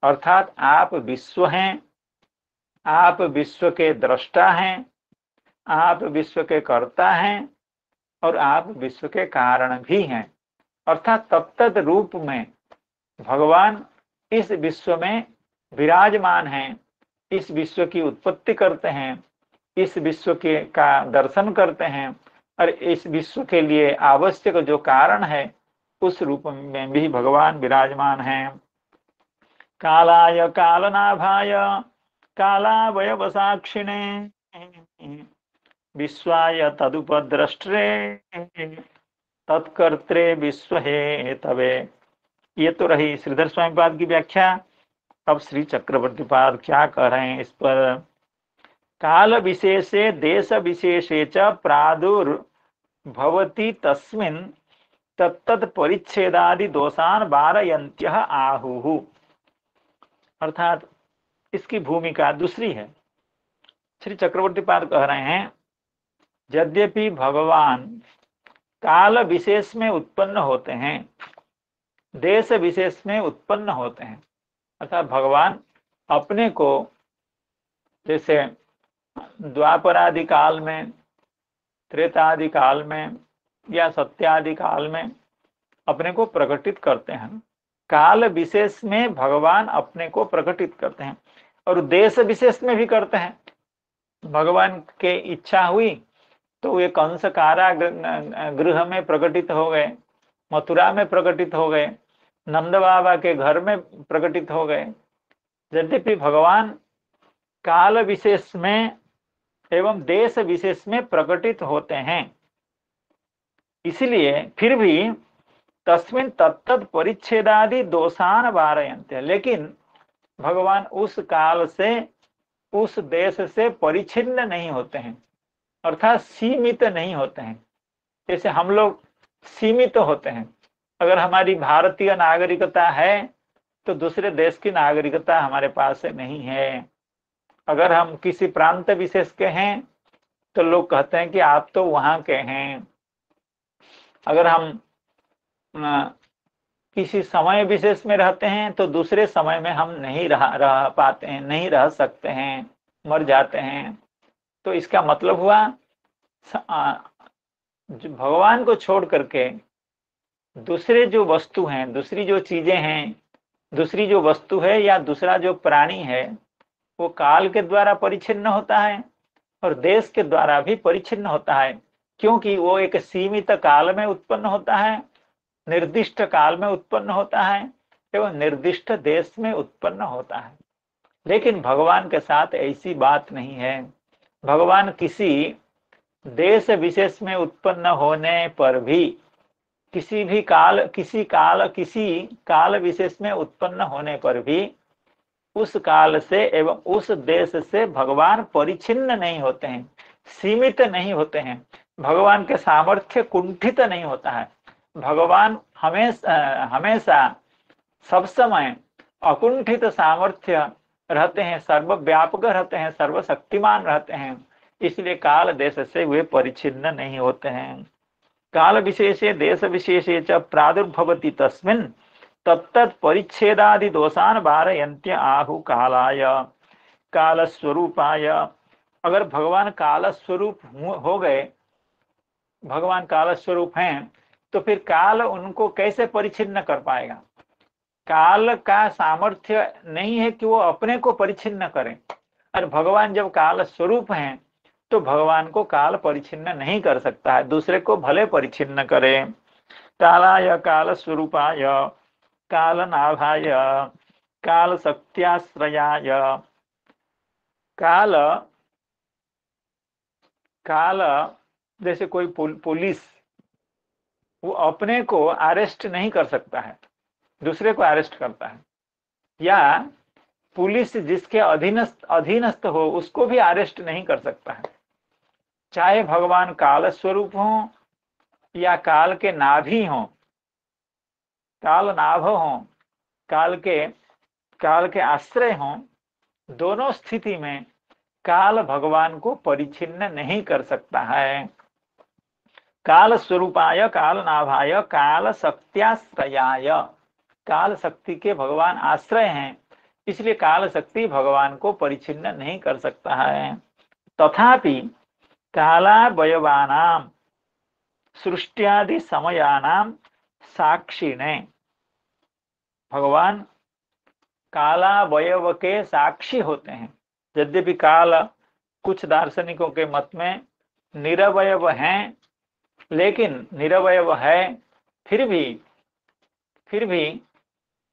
अर्थात आप विश्व हैं, आप विश्व के दृष्टा हैं, आप विश्व के कर्ता हैं, और आप विश्व के कारण भी हैं। अर्थात तत्त रूप में भगवान इस विश्व में विराजमान हैं, इस विश्व की उत्पत्ति करते हैं, इस विश्व के का दर्शन करते हैं, और इस विश्व के लिए आवश्यक जो कारण है उस रूप में भी भगवान विराजमान हैं। कालाय कालनाभाय कालावयव साक्षिणे विश्वाय तदुपद्रष्टे तत्कर्त्रे विश्व हे तवे। ये तो रही श्रीधर स्वामी पाद की व्याख्या। अब श्री चक्रवर्ती पाद क्या कह रहे हैं इस पर। काल विशेषे देश विशेषे च प्रादुर्भवति तस्मिन् तत्तत् परिच्छेदादि दोषान् वारयन्त्यः आहुः। अर्थात इसकी भूमिका दूसरी है। श्री चक्रवर्ती पाद कह रहे हैं, यद्यपि भगवान काल विशेष में उत्पन्न होते हैं, देश विशेष में उत्पन्न होते हैं, अर्थात भगवान अपने को जैसे द्वापरादि काल में, त्रेतादि काल में या सत्यादि काल में अपने को प्रकटित करते हैं। काल विशेष में भगवान अपने को प्रकटित करते हैं और देश विशेष में भी करते हैं। भगवान के इच्छा हुई तो वे कंस कारागृह में प्रकटित हो गए, मथुरा में प्रकटित हो गए, नंद बाबा के घर में प्रकटित हो गए। यद्यपि भगवान काल विशेष में एवं देश विशेष में प्रकटित होते हैं, इसलिए फिर भी तस्मिन् तत्तत् परिच्छेदादि दोषान वारयन्ते, लेकिन भगवान उस काल से, उस देश से परिच्छिन्न नहीं होते हैं, अर्थात सीमित नहीं होते हैं। जैसे हम लोग सीमित होते हैं, अगर हमारी भारतीय नागरिकता है तो दूसरे देश की नागरिकता हमारे पास नहीं है। अगर हम किसी प्रांत विशेष के हैं तो लोग कहते हैं कि आप तो वहां के हैं। अगर हम किसी समय विशेष में रहते हैं तो दूसरे समय में हम नहीं रह पाते हैं, नहीं रह सकते हैं, मर जाते हैं। तो इसका मतलब हुआ भगवान को छोड़ करके दूसरे जो वस्तु हैं, दूसरी जो चीजें हैं, दूसरी जो वस्तु है या दूसरा जो प्राणी है, वो काल के द्वारा परिच्छिन्न होता है और देश के द्वारा भी परिच्छिन्न होता है, क्योंकि वो एक सीमित काल में उत्पन्न होता है, निर्दिष्ट काल में उत्पन्न होता है एवं निर्दिष्ट देश में उत्पन्न होता है। लेकिन भगवान के साथ ऐसी बात नहीं है। भगवान किसी देश विशेष में उत्पन्न होने पर भी, किसी काल विशेष में उत्पन्न होने पर भी उस काल से एवं उस देश से भगवान परिच्छिन्न नहीं होते हैं, सीमित नहीं होते हैं। भगवान के सामर्थ्य कुंठित नहीं होता है। भगवान हमेशा सब समय अकुंठित सामर्थ्य रहते हैं, सर्वव्यापक रहते हैं, सर्वशक्तिमान रहते हैं, इसलिए काल देश से वे परिच्छिन्न नहीं होते हैं। काल विशेषे देश विशेषे च प्रादुर्भवति तस्मिन् तत्तत् परिच्छेदादि दोषान् वारयन्त्य आहु कालाय काल स्वरूपाय। अगर भगवान काल स्वरूप हो गए, भगवान काल स्वरूप हैं, तो फिर काल उनको कैसे परिच्छिन्न कर पाएगा। काल का सामर्थ्य नहीं है कि वो अपने को परिच्छिन्न करें, और भगवान जब काल स्वरूप हैं तो भगवान को काल परिच्छिन्न नहीं कर सकता है, दूसरे को भले परिच्छिन्न करे। कालाय काल स्वरूपाय काल नाभाय काल शक्त्याश्रयाय। काल जैसे कोई पुलिस, वो अपने को अरेस्ट नहीं कर सकता है, दूसरे को अरेस्ट करता है, या पुलिस जिसके अधीनस्थ हो उसको भी अरेस्ट नहीं कर सकता है। चाहे भगवान काल स्वरूप हो या काल के नाभि हो, काल नाभ हो, काल के आश्रय हो, दोनों स्थिति में काल भगवान को परिच्छिन्न नहीं कर सकता है। काल स्वरूपाय काल नाभाय काल शक्त्याश्रयाय। काल शक्ति के भगवान आश्रय हैं, इसलिए काल शक्ति भगवान को परिच्छिन्न नहीं कर सकता है। तथापि कालावयवानां सृष्ट्यादि समयानां साक्षी ने, भगवान कालावयव के साक्षी होते हैं। यद्यपि काल कुछ दार्शनिकों के मत में निरवयव हैं, लेकिन निरवयव है, फिर भी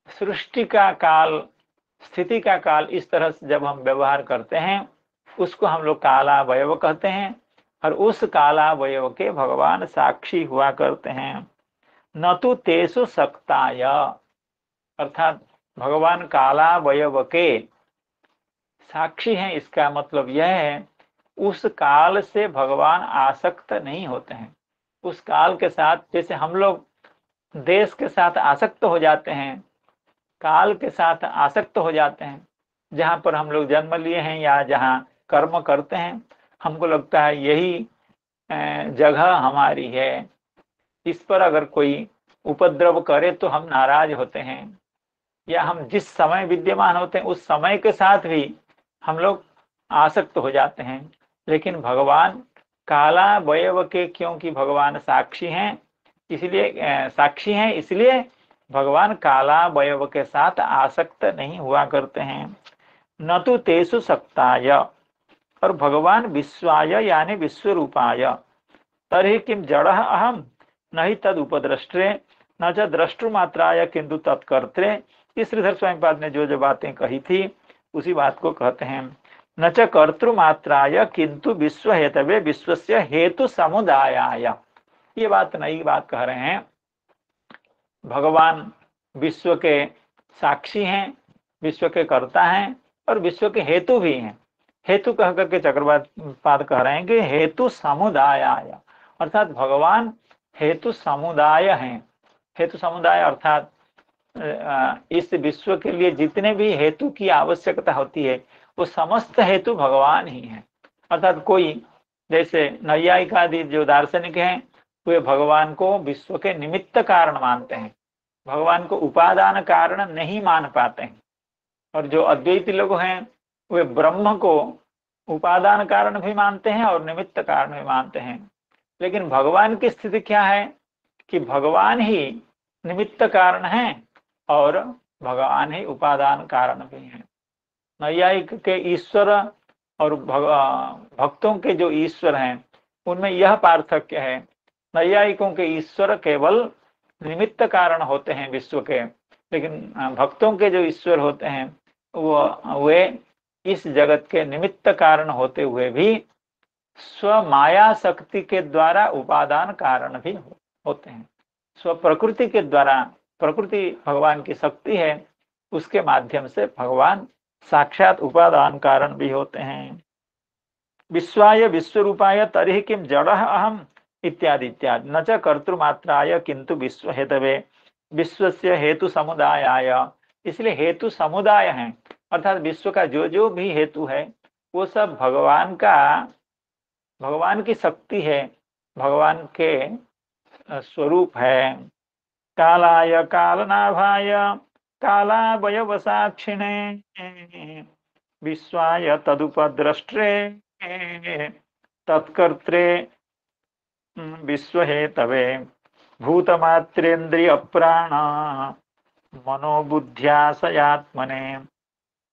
सृष्टि का काल, स्थिति का काल, इस तरह से जब हम व्यवहार करते हैं उसको हम लोग कालावयव कहते हैं। और उस कालावयव के भगवान साक्षी हुआ करते हैं। न तो तेसु सक्ताय, अर्थात भगवान कालावयव के साक्षी हैं, इसका मतलब यह है उस काल से भगवान आसक्त नहीं होते हैं। उस काल के साथ, जैसे हम लोग देश के साथ आसक्त हो जाते हैं, काल के साथ आसक्त हो जाते हैं, जहां पर हम लोग जन्म लिए हैं या जहां कर्म करते हैं, हमको लगता है यही जगह हमारी है, इस पर अगर कोई उपद्रव करे तो हम नाराज होते हैं, या हम जिस समय विद्यमान होते हैं उस समय के साथ भी हम लोग आसक्त हो जाते हैं। लेकिन भगवान कालावयव के, क्योंकि भगवान साक्षी हैं, इसलिए भगवान कालावयव के साथ आसक्त नहीं हुआ करते हैं। न तो तेसु सक्ताय, और भगवान विश्वाय यानी विश्वरूपाय, तर्हि किम जड़ अहम नहीं तद उपद्रष्टे न च द्रष्टुमात्राय किंतु तत्कर्त्रे। इस श्रीधर स्वामीपाद ने जो बातें कही थी उसी बात को कहते हैं। न च कर्तृमात्राय किंतु विश्व हेतवे विश्वस्य हेतु समुदायाय। ये बात नई बात कह रहे हैं। भगवान विश्व के साक्षी हैं, विश्व के कर्ता हैं और विश्व के हेतु भी हैं। हेतु कह करके चक्रवात कह रहे हैं कि हेतु समुदायाय, अर्थात भगवान हेतु समुदाय हैं। हेतु समुदाय अर्थात इस विश्व के लिए जितने भी हेतु की आवश्यकता होती है वो समस्त हेतु भगवान ही हैं। अर्थात कोई, जैसे नैयायिक आदि जो दार्शनिक हैं, वे भगवान को विश्व के निमित्त कारण मानते हैं, भगवान को उपादान कारण नहीं मान पाते हैं। और जो अद्वैती लोग हैं वे ब्रह्म को उपादान कारण भी मानते हैं और निमित्त कारण भी मानते हैं। लेकिन भगवान की स्थिति क्या है कि भगवान ही निमित्त कारण हैं और भगवान ही उपादान कारण भी हैं। नैयायिक के ईश्वर और भक्तों के जो ईश्वर हैं उनमें यह पार्थक्य है। नैयायिकों के ईश्वर केवल निमित्त कारण होते हैं विश्व के, लेकिन भक्तों के जो ईश्वर होते हैं वे इस जगत के निमित्त कारण होते हुए भी स्व माया शक्ति के द्वारा उपादान कारण भी होते हैं। स्व प्रकृति के द्वारा, प्रकृति भगवान की शक्ति है, उसके माध्यम से भगवान साक्षात उपादान कारण भी होते हैं। विश्वाय विश्वरूपाय तर्हि किम जड़ अहम इत्यादि इत्यादि। न च कर्तृमात्राय किंतु विश्व हेतवे विश्वस्य हेतु समुदायाय। इसलिए हेतु समुदाय हैं, अर्थात विश्व का जो भी हेतु है वो सब भगवान की शक्ति है, भगवान के स्वरूप है। कालाय कालनाभाय कालावयव साक्षिणे विश्वाय तदुपद्रष्टे तत्कर्त्रे विश्वहेतवे भूतमात्रेन्द्रिय प्राण मनोबुद्ध्यासयात्मने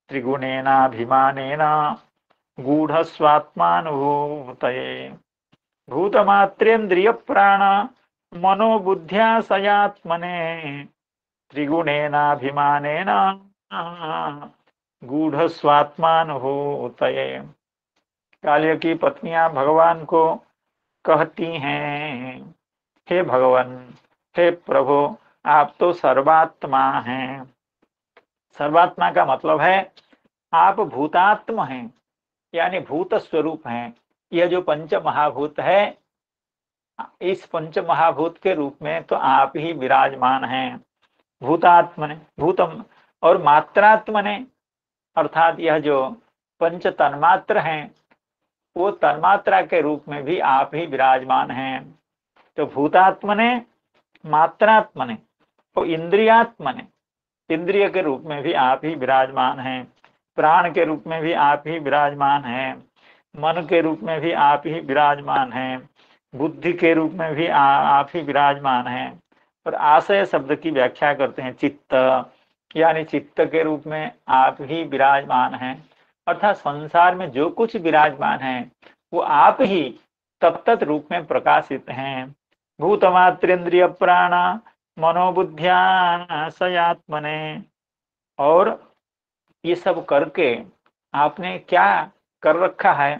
त्रिगुणेनाभिमानेन गूढ़स्वात्मानुभूतये। भूतमात्रेन्द्रिय प्राण मनोबुद्ध्यासयात्मने त्रिगुणेनाभिमानेन गूढ़स्वात्मानुभूतये। काल्य की पत्नियां भगवान को कहती हैं, हे भगवान, हे प्रभु, आप तो सर्वात्मा हैं। सर्वात्मा का मतलब है आप भूतात्म हैं, यानी भूत स्वरूप हैं। यह जो पंच महाभूत है, इस पंच महाभूत के रूप में तो आप ही विराजमान हैं। भूतात्मने, भूतम और मात्रात्मने, अर्थात यह जो पंच तन्मात्र हैं वो तन्मात्रा के रूप में भी आप ही विराजमान हैं। तो भूतात्मने, मात्रात्मने और इंद्रियात्मने, इंद्रिय के रूप में भी आप ही विराजमान हैं। प्राण के रूप में भी आप ही विराजमान हैं। मन के रूप में भी आप ही विराजमान हैं। बुद्धि के रूप में भी आप ही विराजमान हैं। और आशय शब्द की व्याख्या करते हैं चित्त, यानी चित्त के रूप में आप ही विराजमान हैं, अर्थात संसार में जो कुछ विराजमान है वो आप ही तत्त रूप में प्रकाशित हैं। भूतमात्रेन्द्रिय प्राण मनोबुद्ध्या सयात्मने, और ये सब करके आपने क्या कर रखा है,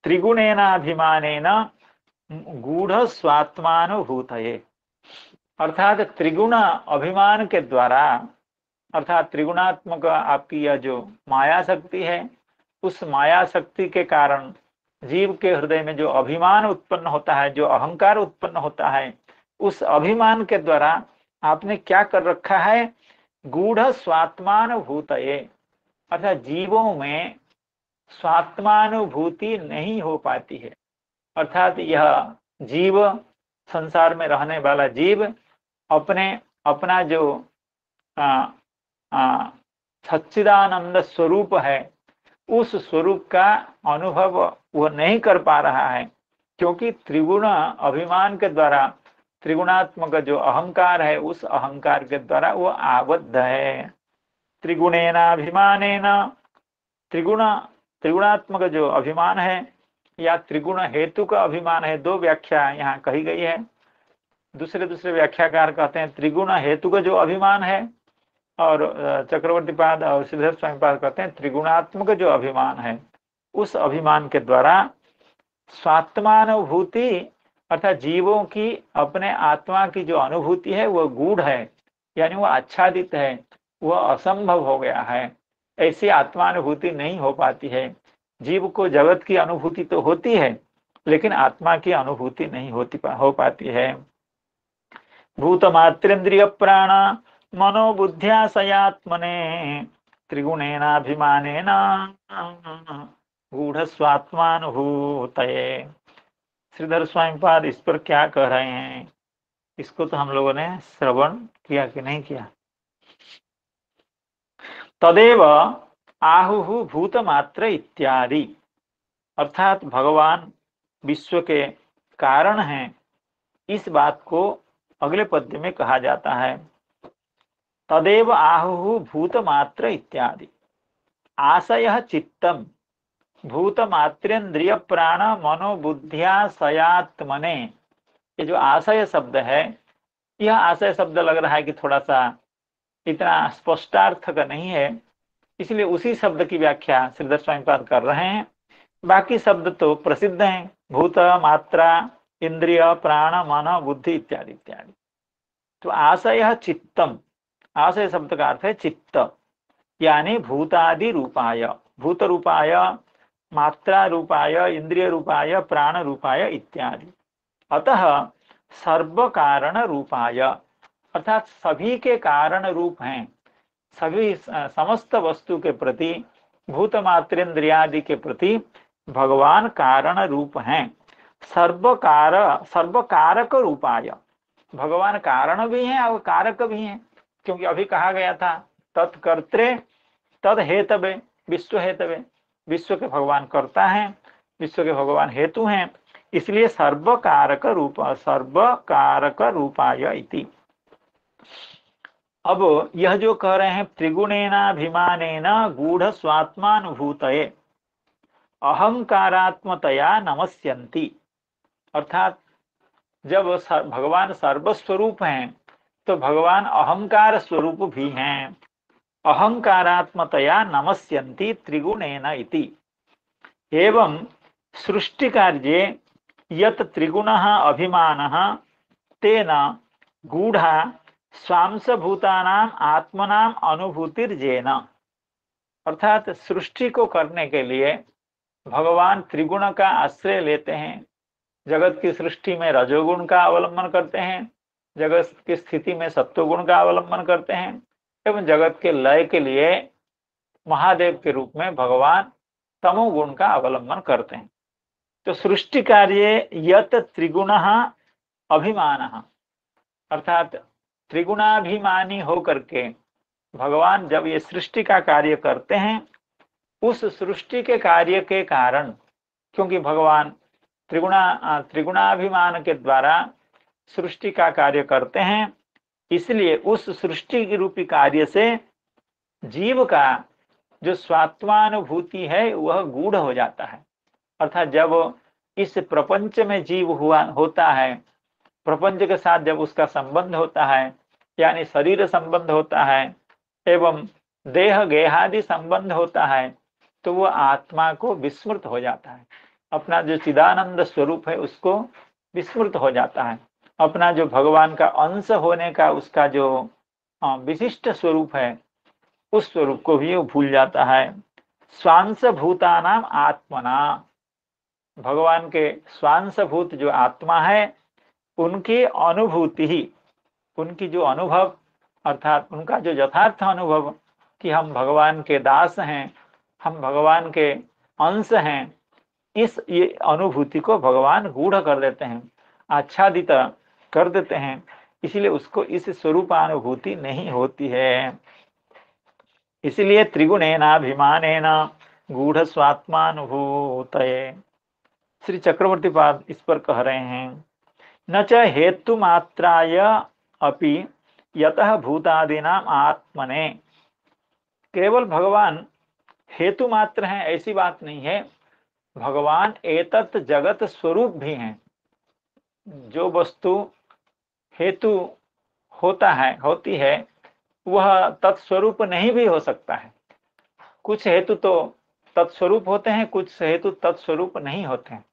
त्रिगुणेनाभिमानेन गूढ़ स्वात्मानुभूतये, अर्थात त्रिगुण अभिमान के द्वारा, अर्थात त्रिगुणात्मक आपकी यह जो माया शक्ति है, उस माया शक्ति के कारण जीव के हृदय में जो अभिमान उत्पन्न होता है, जो अहंकार उत्पन्न होता है, उस अभिमान के द्वारा आपने क्या कर रखा है, गूढ़ स्वात्मानुभूतये, अर्थात जीवों में स्वात्मानुभूति नहीं हो पाती है। अर्थात यह जीव, संसार में रहने वाला जीव अपना जो सच्चिदानंद स्वरूप है, उस स्वरूप का अनुभव वह नहीं कर पा रहा है, क्योंकि त्रिगुण अभिमान के द्वारा त्रिगुणात्मक जो अहंकार है, उस अहंकार के द्वारा वो आबद्ध है। त्रिगुणेनाभिमानेन, त्रिगुणात्मक जो अभिमान है या त्रिगुण हेतु का अभिमान है, दो व्याख्या यहाँ कही गई है। दूसरे व्याख्याकार कहते हैं त्रिगुण हेतु का जो अभिमान है, और चक्रवर्ती पाद और श्रीधर स्वामी पाद कहते हैं त्रिगुणात्मक जो अभिमान है, उस अभिमान के द्वारा स्वात्मानुभूति, अर्थात जीवों की अपने आत्मा की जो अनुभूति है वह गूढ़ है, यानी वह आच्छादित है, वह असंभव हो गया है। ऐसी आत्मानुभूति नहीं हो पाती है। जीव को जगत की अनुभूति तो होती है, लेकिन आत्मा की अनुभूति नहीं हो पाती है। भूतमात्रेन्द्रिय प्राण मनोबुद्ध्या सयात्मने त्रिगुणेनाभिमानेन गूढ़ स्वात्मानुभूतये। श्रीधर स्वामी पाद इस पर क्या कह रहे हैं, इसको तो हम लोगों ने श्रवण किया कि नहीं किया। तदेव आहुः भूतमात्र इत्यादि, अर्थात भगवान विश्व के कारण हैं, इस बात को अगले पद्य में कहा जाता है। तदेव आहुः भूतमात्र इत्यादि, आशय चित्तम भूतमात्रेन्द्रिय प्राण मनोबुद्ध्या सयात्मने। ये जो आशय शब्द है, यह आशय शब्द लग रहा है कि थोड़ा सा इतना स्पष्टार्थ का नहीं है, इसलिए उसी शब्द की व्याख्या श्रीधर स्वामीपाद कर रहे हैं। बाकी शब्द तो प्रसिद्ध हैं, भूत, मात्रा, इंद्रिय, प्राण, मन, बुद्धि इत्यादि इत्यादि। तो आशय चित्तम, आशय शब्द का अर्थ है चित्त, यानी भूतादि रूपाय, भूत रूपाय, मात्रा रूपाय, इंद्रिय रूपाय, प्राण रूपाय इत्यादि। अतः सर्व कारण रूपाय, अर्थात सभी के कारण रूप हैं, सभी समस्त वस्तु के प्रति, भूत मात्रेन्द्रियादि के प्रति भगवान कारण रूप हैं। सर्व कारक रूपाय, भगवान कारण भी हैं और कारक भी हैं, क्योंकि अभी कहा गया था तत्कर्त्रे तद हेतवे विश्व हेतवे, विश्व के भगवान कर्ता हैं, विश्व के भगवान हेतु हैं, इसलिए सर्व कारक रूपाय इति। अब यह जो कह रहे हैं त्रिगुणेनाभिमानेन गूढ़ स्वात्मानुभूतये अहंकारात्मतया नमस्यन्ति, अर्थात जब भगवान सर्वस्वरूप हैं तो भगवान अहंकार स्वरूप भी हैं। अहंकारात्मतया नमस्यन्ति त्रिगुणेन इति। एवं सृष्टि कार्ये यत् त्रिगुणः अभिमानः तेन गूढ़ा स्वांशभूतानाम आत्मनाम अनुभूतिर्जेन, अर्थात सृष्टि को करने के लिए भगवान त्रिगुण का आश्रय लेते हैं। जगत की सृष्टि में रजोगुण का अवलंबन करते हैं, जगत की स्थिति में सत्वगुण का अवलंबन करते हैं, एवं जगत के लय के लिए महादेव के रूप में भगवान तमोगुण का अवलंबन करते हैं। तो सृष्टि कार्य यत त्रिगुणः अभिमानः, अर्थात त्रिगुणाभिमानी होकर के भगवान जब ये सृष्टि का कार्य करते हैं, उस सृष्टि के कार्य के कारण, क्योंकि भगवान त्रिगुणाभिमान के द्वारा सृष्टि का कार्य करते हैं, इसलिए उस सृष्टि की रूपी कार्य से जीव का जो स्वात्मानुभूति है वह गूढ़ हो जाता है। अर्थात जब इस प्रपंच में जीव होता है, प्रपंच के साथ जब उसका संबंध होता है, यानी शरीर संबंध होता है एवं देह गेहादि संबंध होता है, तो वह आत्मा को विस्मृत हो जाता है। अपना जो चिदानंद स्वरूप है उसको विस्मृत हो जाता है। अपना जो भगवान का अंश होने का उसका जो विशिष्ट स्वरूप है, उस स्वरूप को भी वो भूल जाता है। स्वांश भूतानाम आत्मना, भगवान के स्वांश भूत जो आत्मा है उनकी अनुभूति ही, उनकी जो अनुभव अर्थात उनका जो यथार्थ अनुभव कि हम भगवान के दास हैं, हम भगवान के अंश हैं, ये अनुभूति को भगवान गूढ़ कर देते हैं, आच्छादित कर देते हैं। इसलिए उसको इस स्वरूपानुभूति नहीं होती है। इसलिए त्रिगुणेनाभिमानेन गूढ़ स्वात्मानुभूतये। श्री चक्रवर्ती पाद इस पर कह रहे हैं, न च हेतु मात्राय अपि यतः भूतादीनाम आत्मने। केवल भगवान हेतु मात्र हैं ऐसी बात नहीं है, भगवान एतत् जगत स्वरूप भी हैं। जो वस्तु हेतु होती है वह तत्स्वरूप नहीं भी हो सकता है। कुछ हेतु तो तत्स्वरूप होते हैं, कुछ हेतु तत्स्वरूप नहीं होते हैं,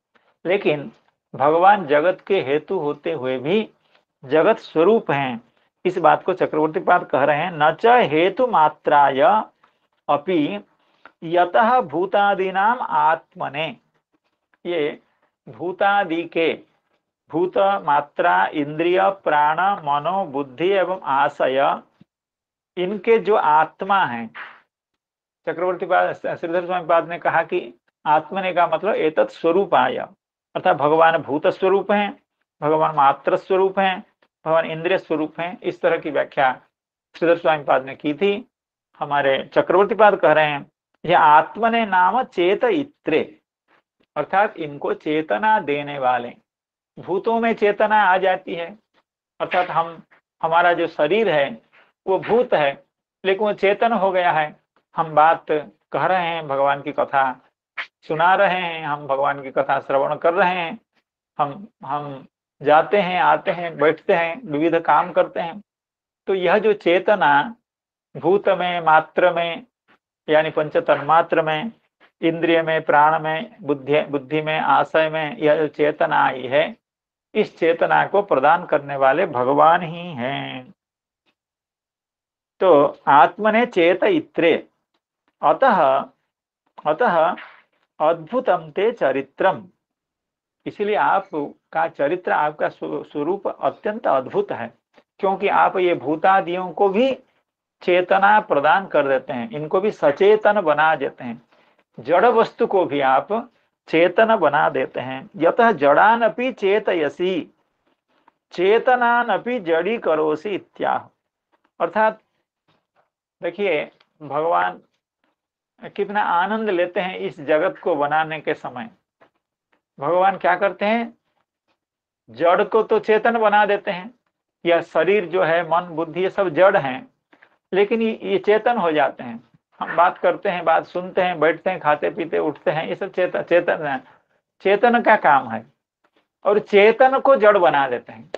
लेकिन भगवान जगत के हेतु होते हुए भी जगत स्वरूप हैं। इस बात को चक्रवर्ती पाद कह रहे हैं, न च हेतु मात्राय अपि यतः भूतादीनाम आत्मने। ये भूतादि के, भूत मात्रा, इंद्रिय, प्राण, मनो, बुद्धि एवं आशय, इनके जो आत्मा है, चक्रवर्ती पाद श्रीधर स्वामी पाद ने कहा कि आत्मने का मतलब एतत् स्वरूपाय, अर्थात भगवान भूत स्वरूप हैं, भगवान मात्र स्वरूप हैं, भगवान इंद्रिय स्वरूप हैं। इस तरह की व्याख्या श्रीधर स्वामी पाद ने की थी। हमारे चक्रवर्ती पाद कह रहे हैं, यह आत्मने नाम चेत इत्रे, अर्थात इनको चेतना देने वाले। भूतों में चेतना आ जाती है, अर्थात हमारा जो शरीर है वो भूत है, लेकिन वो चेतन हो गया है। हम बात कह रहे हैं, भगवान की कथा सुना रहे हैं, हम भगवान की कथा श्रवण कर रहे हैं, हम जाते हैं, आते हैं, बैठते हैं, विविध काम करते हैं। तो यह जो चेतना भूत में, मात्र में, यानी पंच तन्मात्र में, इंद्रिय में, प्राण में, बुद्धि में, आशय में, यह जो चेतना आई है, इस चेतना को प्रदान करने वाले भगवान ही हैं। तो आत्मने चेत इत्रे, अतः अद्भुतम ते चरित्रम, इसलिए आपका चरित्र, आपका स्वरूप अत्यंत अद्भुत है, क्योंकि आप ये भूतादियों को भी चेतना प्रदान कर देते हैं, इनको भी सचेतन बना देते हैं। जड़ वस्तु को भी आप चेतन बना देते हैं। यतः जड़ान अपि चेतयसी चेतनान अपि जड़ी करोसी इत्याह। अर्थात देखिए भगवान कितना आनंद लेते हैं इस जगत को बनाने के समय। भगवान क्या करते हैं, जड़ को तो चेतन बना देते हैं। यह शरीर जो है, मन, बुद्धि, ये सब जड़ हैं, लेकिन ये चेतन हो जाते हैं। हम बात करते हैं, बात सुनते हैं, बैठते हैं, खाते पीते, उठते हैं, ये सब चेतन का काम है। और चेतन को जड़ बना देते हैं।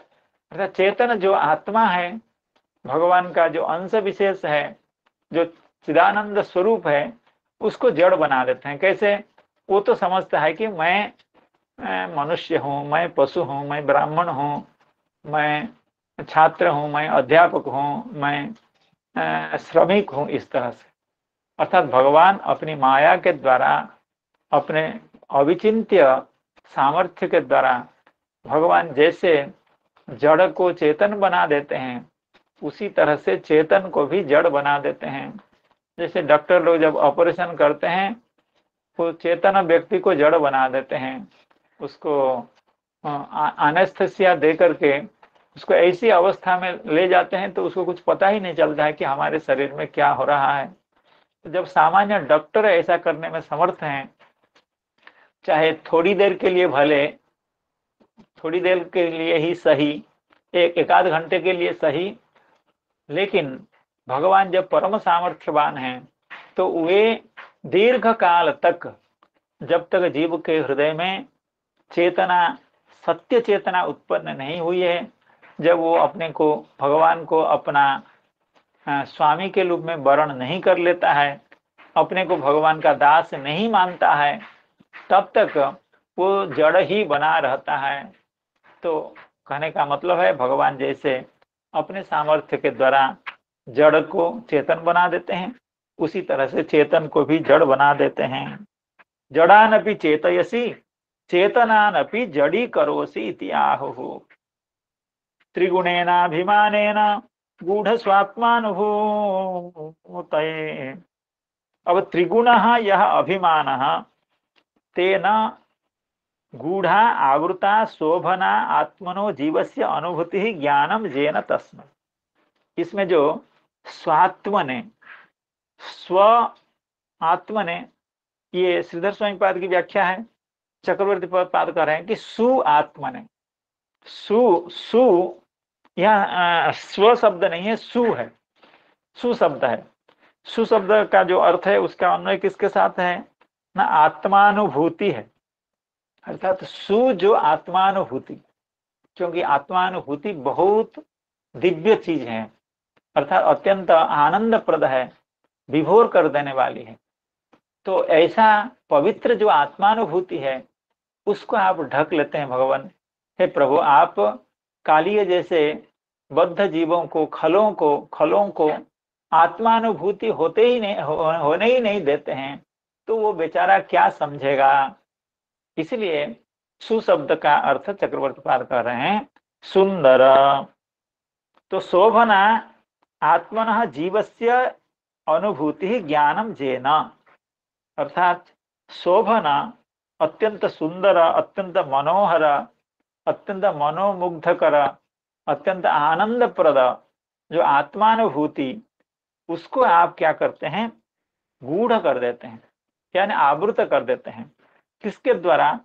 अर्थात चेतन जो आत्मा है, भगवान का जो अंश विशेष है, जो चिदानंद स्वरूप है, उसको जड़ बना देते हैं। कैसे? वो तो समझता है कि मैं मनुष्य हूँ, मैं पशु हूँ, मैं ब्राह्मण हूँ, मैं छात्र हूँ, मैं अध्यापक हूँ, मैं श्रमिक हूँ, इस तरह से। अर्थात भगवान अपनी माया के द्वारा, अपने अविचिंत्य सामर्थ्य के द्वारा, भगवान जैसे जड़ को चेतन बना देते हैं, उसी तरह से चेतन को भी जड़ बना देते हैं। जैसे डॉक्टर लोग जब ऑपरेशन करते हैं, वो चेतन व्यक्ति को जड़ बना देते हैं, उसको एनेस्थेसिया दे करके उसको ऐसी अवस्था में ले जाते हैं तो उसको कुछ पता ही नहीं चलता है कि हमारे शरीर में क्या हो रहा है। तो जब सामान्य डॉक्टर ऐसा करने में समर्थ हैं, चाहे थोड़ी देर के लिए भले, थोड़ी देर के लिए ही सही, एक आध घंटे के लिए सही, लेकिन भगवान जब परम सामर्थ्यवान हैं तो वे दीर्घ काल तक, जब तक जीव के हृदय में चेतना, सत्य चेतना उत्पन्न नहीं हुई है, जब वो अपने को, भगवान को अपना स्वामी के रूप में वर्ण नहीं कर लेता है, अपने को भगवान का दास नहीं मानता है, तब तक वो जड़ ही बना रहता है। तो कहने का मतलब है, भगवान जैसे अपने सामर्थ्य के द्वारा जड़ को चेतन बना देते हैं, उसी तरह से चेतन को भी जड़ बना देते हैं। जड़ानपि चेतयसी चेतनानपि जड़ी करोसी इति आहुः। त्रिगुणेनाभिमानेन गूढ़ स्वात्मानुभूतये। अब त्रिगुण यह अभिमान तेन गूढ़ा आवृता शोभना आत्मनो जीवस्य अनुभूति ज्ञानम जेन तस्मै। इसमें जो स्वात्मने, स्व आत्मने, ये श्रीधर स्वामी पाद की व्याख्या है। चक्रवर्ती पाद कह रहे हैं कि सु आत्मने, सु यह स्व शब्द नहीं है, सु है, सु शब्द है। सु शब्द का जो अर्थ है उसका अन्वय किसके साथ है ना, आत्मानुभूति है। अर्थात सु जो आत्मानुभूति, क्योंकि आत्मानुभूति बहुत दिव्य चीज है, अर्थात अत्यंत आनंदप्रद है, विभोर कर देने वाली है। तो ऐसा पवित्र जो आत्मानुभूति है उसको आप ढक लेते हैं भगवान। हे प्रभु, आप कालिय जैसे बद्ध जीवों को, खलों को आत्मानुभूति होते ही नहीं, होने ही नहीं देते हैं, तो वो बेचारा क्या समझेगा। इसलिए सुशब्द का अर्थ चक्रवर्ती पाद कर रहे हैं सुंदर। तो शोभना आत्मनः जीवस्य अनुभूति ज्ञानम जेन, अर्थात शोभना अत्यंत सुंदर, अत्यंत मनोहर, अत्यंत मनोमुग्धकर, अत्यंत आनंदप्रद जो आत्मानुभूति, उसको आप क्या करते हैं, गूढ़ कर देते हैं, यानी आवृत कर देते हैं। किसके द्वारा,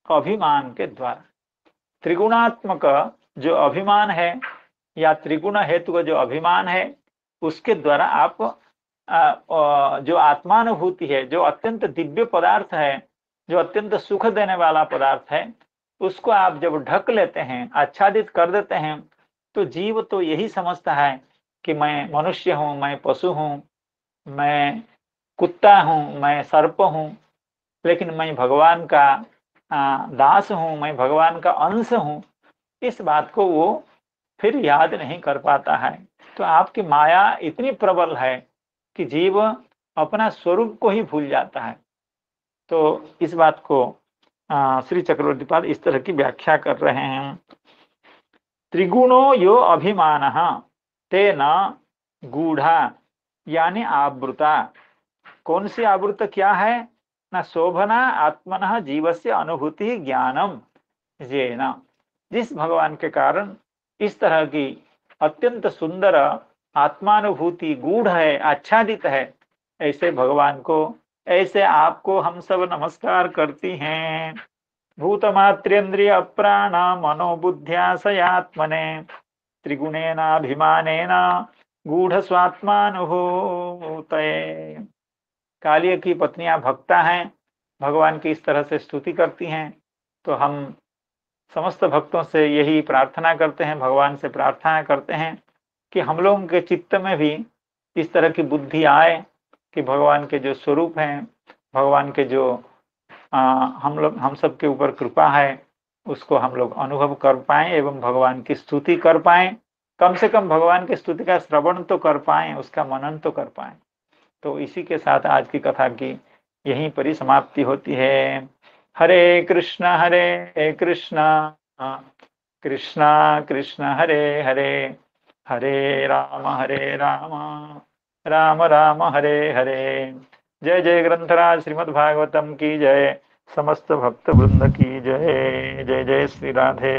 अभिमान के द्वारा। त्रिगुणात्मक जो अभिमान है, या त्रिगुण हेतु का जो अभिमान है, उसके द्वारा आप जो आत्मानुभूति है, जो अत्यंत दिव्य पदार्थ है, जो अत्यंत सुख देने वाला पदार्थ है, उसको आप जब ढक लेते हैं, आच्छादित कर देते हैं, तो जीव तो यही समझता है कि मैं मनुष्य हूं, मैं पशु हूं, मैं कुत्ता हूं, मैं सर्प हूं, लेकिन मैं भगवान का दास हूं, मैं भगवान का अंश हूं। इस बात को वो फिर याद नहीं कर पाता है। तो आपकी माया इतनी प्रबल है कि जीव अपना स्वरूप को ही भूल जाता है। तो इस बात को श्री चक्रवर्ती पाद इस तरह की व्याख्या कर रहे हैं। त्रिगुणो यो अभिमानः तेन गूढ़ा, यानी आवृता। कौन सी आवृत क्या है ना, शोभना आत्मनः जीवस्य अनुभूति ज्ञानम जेन। जिस भगवान के कारण इस तरह की अत्यंत सुंदर आत्मानुभूति गूढ़ है, आच्छादित है, ऐसे भगवान को, ऐसे आपको हम सब नमस्कार करती हैं। भूतमात्रेन्द्रिय प्राण मनोबुद्ध्या सयात्मने त्रिगुणेनाभिमानेन गूढ़ स्वात्मानुभूतये। कालिय की पत्नियां भक्ता हैं, भगवान की इस तरह से स्तुति करती हैं। तो हम समस्त भक्तों से यही प्रार्थना करते हैं, भगवान से प्रार्थना करते हैं कि हम लोगों के चित्त में भी इस तरह की बुद्धि आए कि भगवान के जो स्वरूप हैं, भगवान के जो हम सब के ऊपर कृपा है, उसको हम लोग अनुभव कर पाएं एवं भगवान की स्तुति कर पाएं। कम से कम भगवान की स्तुति का श्रवण तो कर पाएं, उसका मनन तो कर पाएं। तो इसी के साथ आज की कथा की यहीं परिसमाप्ति होती है। हरे कृष्ण कृष्ण कृष्ण हरे हरे, हरे राम राम राम हरे हरे। जय जय ग्रंथराज श्रीमद् भागवतम की जय, समस्त भक्त वृंद की जय। जय जय श्री राधे।